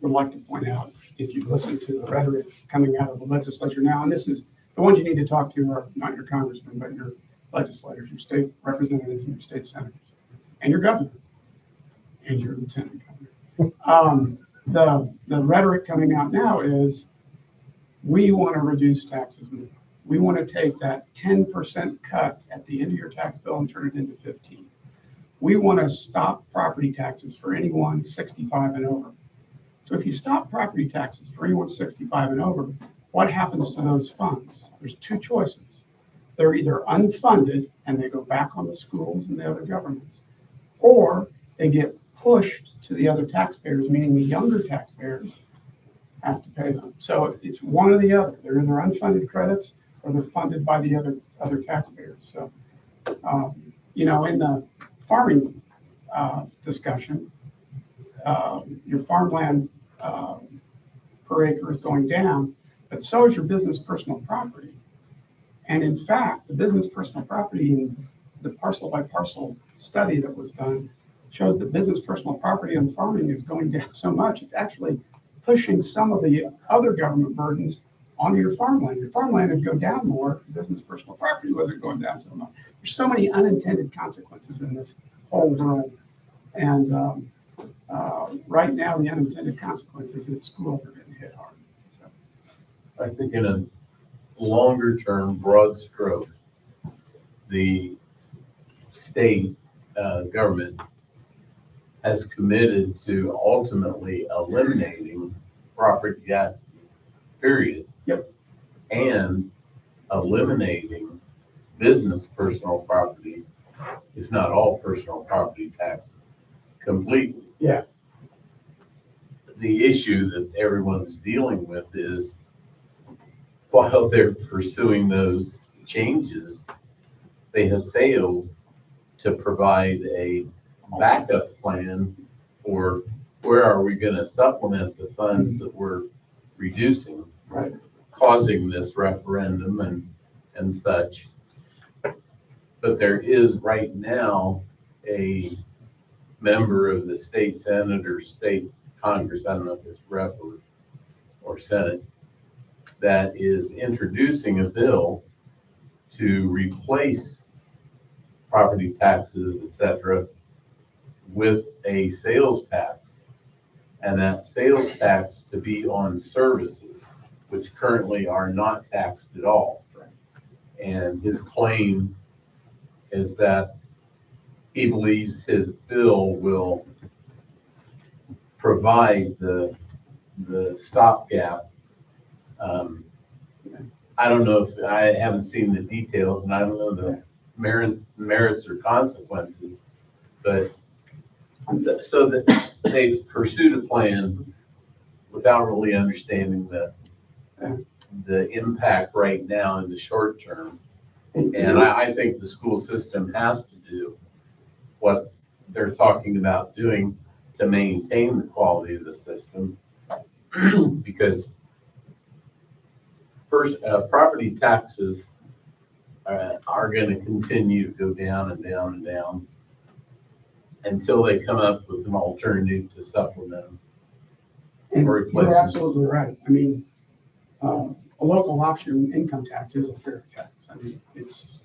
would like to point out, if you listen to the rhetoric coming out of the legislature now, and this is the ones you need to talk to are not your congressmen, but your legislators, your state representatives, and your state senators, and your governor, and your lieutenant governor. The rhetoric coming out now is, we want to reduce taxes more. We want to take that 10% cut at the end of your tax bill and turn it into 15. We want to stop property taxes for anyone 65 and over. So if you stop property taxes for anyone 65 and over, what happens to those funds? There's two choices. They're either unfunded and they go back on the schools and the other governments, or they get pushed to the other taxpayers, meaning the younger taxpayers have to pay them. So it's one or the other. They're either unfunded credits or they're funded by the other taxpayers. So, in the farming discussion, your farmland per acre is going down, but so is your business personal property. And in fact, the business personal property in the parcel by parcel study that was done shows that business personal property on farming is going down so much, it's actually pushing some of the other government burdens onto your farmland. Your farmland would go down more if business personal property wasn't going down so much. There's so many unintended consequences in this whole world. And right now, the unintended consequences is schools are getting hit hard. So. I think in a longer term, broad stroke, the state government has committed to ultimately eliminating property taxes, period. Yep. And eliminating business personal property, if not all personal property taxes, completely. Yeah. the issue that everyone's dealing with is while they're pursuing those changes, they have failed to provide a backup plan for where are we going to supplement the funds that we're reducing, Right. causing this referendum and such. But there is right now a member of the state Senate or state Congress, I don't know if it's rep or Senate, that is introducing a bill to replace property taxes, et cetera, with a sales tax. And that sales tax to be on services, which currently are not taxed at all. And his claim is that he believes his bill will provide the stopgap. I don't know if, I haven't seen the details and I don't know the merits or consequences, but so that they've pursued a plan without really understanding the impact right now in the short term. And I think the school system has to do what they're talking about doing to maintain the quality of the system. Because first, property taxes are going to continue to go down and down and down until they come up with an alternative to supplement them. And Or you're replace them. absolutely right. I mean, a local option income tax is a fair tax. I mean, it's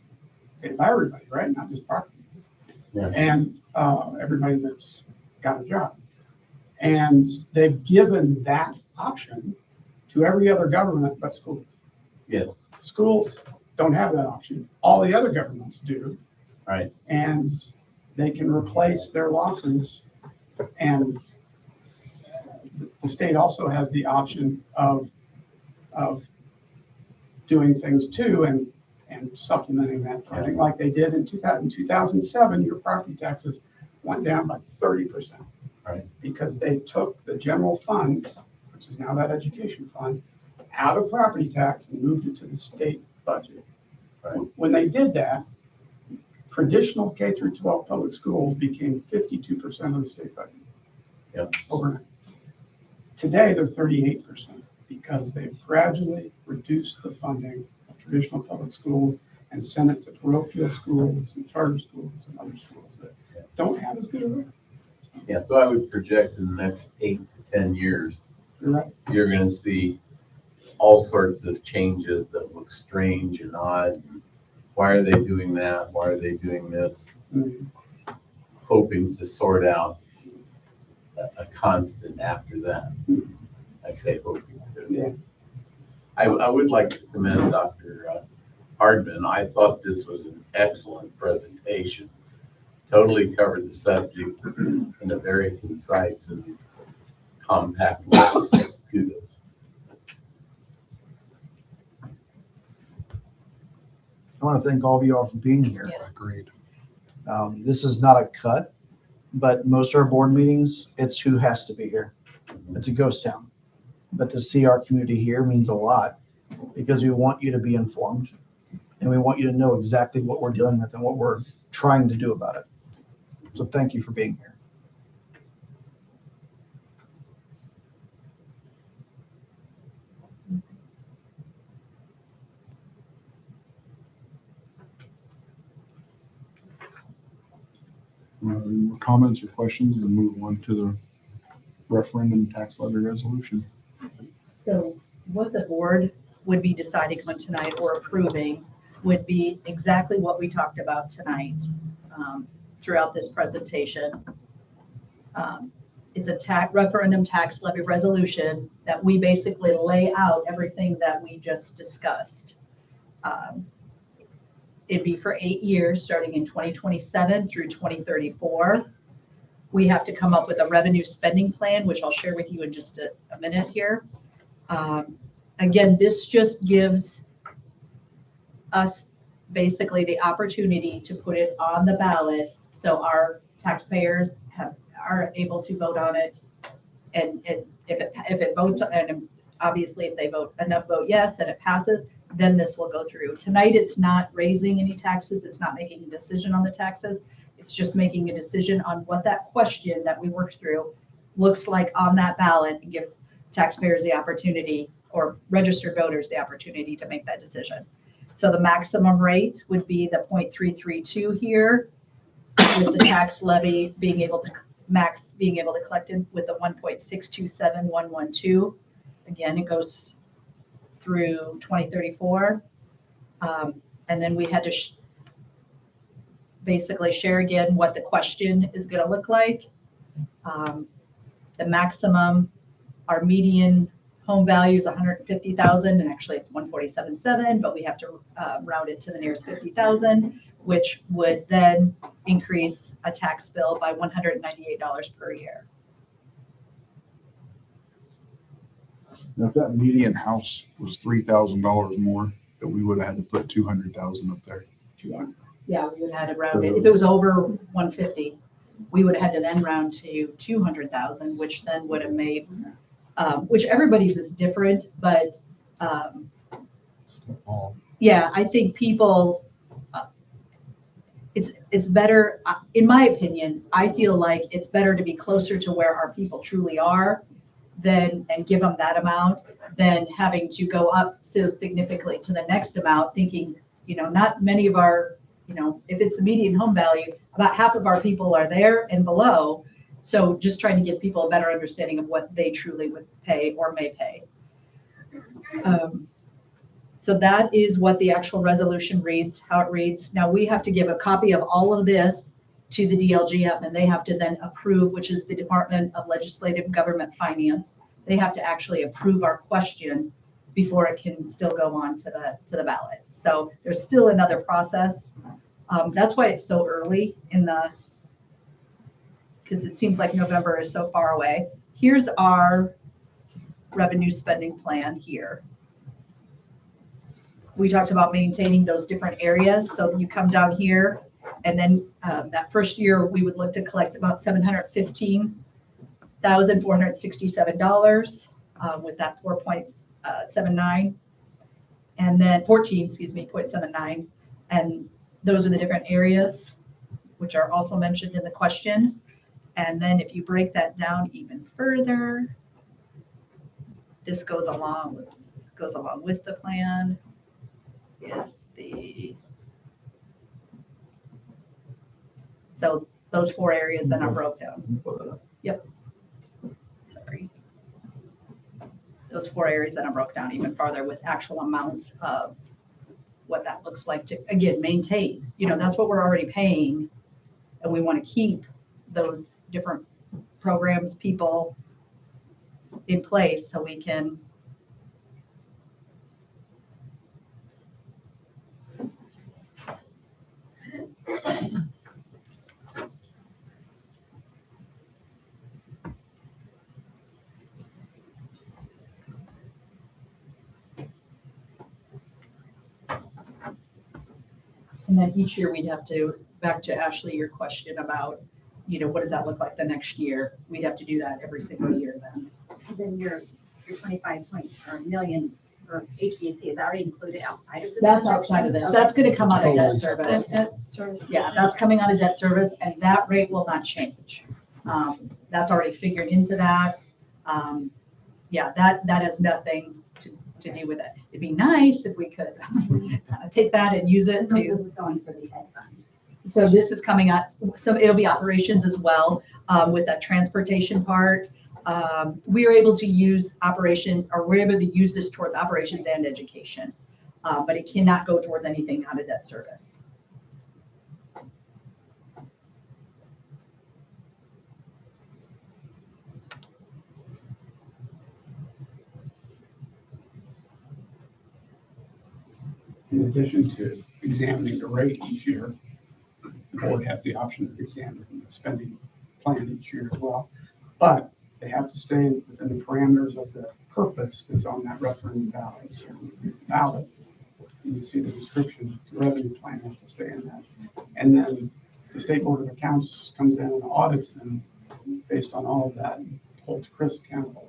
paid by everybody, right? Not just property. Yeah. And everybody that's got a job. And they've given that option to every other government but schools. Yes. Schools don't have that option. All the other governments do. Right. And they can replace their losses. And the state also has the option of doing things too and supplementing that funding like they did in 2007. Your property taxes went down by 30%. Right. Because they took the general funds, which is now that education fund, out of property tax and moved it to the state budget. Right. When they did that, traditional K through 12 public schools became 52% of the state budget. Yep. Overnight. Today, they're 38% because they've gradually reduced the funding of traditional public schools and sent it to parochial schools and charter schools and other schools that don't have as good a rate. Yeah, so I would project in the next 8 to 10 years, You're right. you're going to see all sorts of changes that look strange and odd. Why are they doing that? Why are they doing this? Mhm. Hoping to sort out a constant after that. I say hoping to. Yeah. I would like to commend Dr. Hardman. I thought this was an excellent presentation. Totally covered the subject in a very concise and compact way. So kudos. I want to thank all of you all for being here. Agreed. This is not a cut, but most of our board meetings, it's who has to be here. It's a ghost town. But to see our community here means a lot because we want you to be informed and we want you to know exactly what we're dealing with and what we're trying to do about it. So thank you for being here. Any more comments or questions, and move on to the referendum tax levy resolution? So what the board would be deciding on tonight or approving would be exactly what we talked about tonight throughout this presentation. It's a referendum tax levy resolution that we basically lay out everything that we just discussed. It'd be for 8 years, starting in 2027 through 2034. We have to come up with a revenue spending plan, which I'll share with you in just a minute here. Again, this just gives us basically the opportunity to put it on the ballot so our taxpayers are able to vote on it And if it votes, and obviously if they vote yes and it passes, then this will go through. Tonight, it's not raising any taxes. It's not making a decision on the taxes. It's just making a decision on what that question that we worked through looks like on that ballot and gives taxpayers the opportunity, or registered voters the opportunity, to make that decision. So the maximum rate would be the 0.332 here, with the tax levy being able to collect it with the 1.627112. Again, it goes through 2034. And then we had to basically share again what the question is going to look like. The maximum, our median home value is 150,000, and actually it's 147.7, but we have to round it to the nearest 50,000, which would then increase a tax bill by $198 per year. Now, if that median house was $3,000 more, that we would have had to put 200,000 up there. Yeah, we would have had to round it. If it was over 150, we would have had to then round to 200,000, which then would have made, which everybody's is different, but yeah, I think people, it's better, in my opinion, I feel like it's better to be closer to where our people truly are and give them that amount than having to go up so significantly to the next amount, thinking, not many of our, if it's the median home value, about half of our people are there and below. So just trying to give people a better understanding of what they truly would pay or may pay. So that is what the actual resolution reads, how it reads. Now we have to give a copy of all of this to the DLGF, and they have to then approve, which is the Department of Legislative and Government Finance. They have to actually approve our question before it can still go on to the ballot. So there's still another process. That's why it's so early because it seems like November is so far away. Here's our revenue spending plan here. We talked about maintaining those different areas. So you come down here, and then that first year we would look to collect about $715,467 with that 4.79, and then 0.79. And those are the different areas which are also mentioned in the question. And then if you break that down even further, this goes along with the plan. So those 4 areas then are broke down. Yep. Sorry. Those 4 areas then are broke down even farther with actual amounts of what that looks like to, again, maintain. That's what we're already paying, and we want to keep those different programs, people in place so we can and then each year we'd have to, back to Ashley, your question about, what does that look like the next year? We'd have to do that every single year then. So then your 25 million for HVAC is already included outside of this? That's outside of this. Okay. That's going to come out of debt Totally. service. Yeah, that's coming out of debt service, and that rate will not change. That's already figured into that. Yeah, that has nothing to do with it. It'd be nice if we could take that and use it This to. is going for the ed fund. So this is coming out, so it'll be operations as well, with that transportation part. We are able to use we're able to use this towards operations and education, but it cannot go towards anything out of debt service. In addition to examining the rate each year, the board has the option of examining the spending plan each year as well. But they have to stay within the parameters of the purpose that's on that referendum ballot. So ballot, you see the description, the revenue plan has to stay in that. And then the State Board of Accounts comes in and audits them based on all of that, and holds Chris accountable.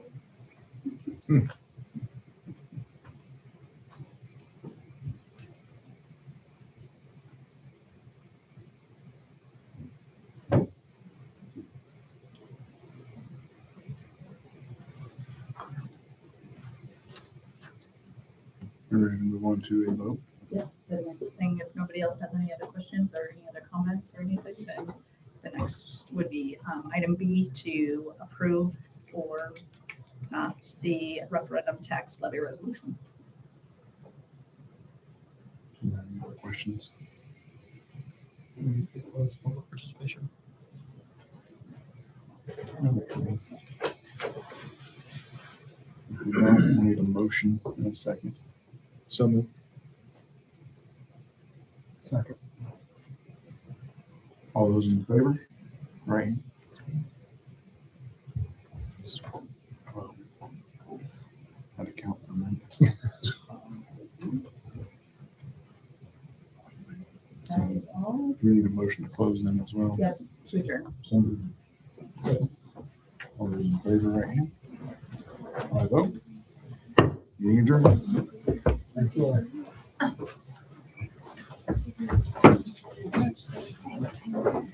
We're ready to move on to a vote. The next thing, if nobody else has any other questions or any other comments or anything, then the next would be item B, to approve or not the referendum tax levy resolution. Do you have any other questions? Close public participation. If we don't, we need a motion in a second. So moved. Second. All those in favor? Right. Had to count for a minute. That is all. We need a motion to close them as well. Yep, to adjourn. All those in favor, right hand? I vote. Meeting adjourned. Thank you. Thank you.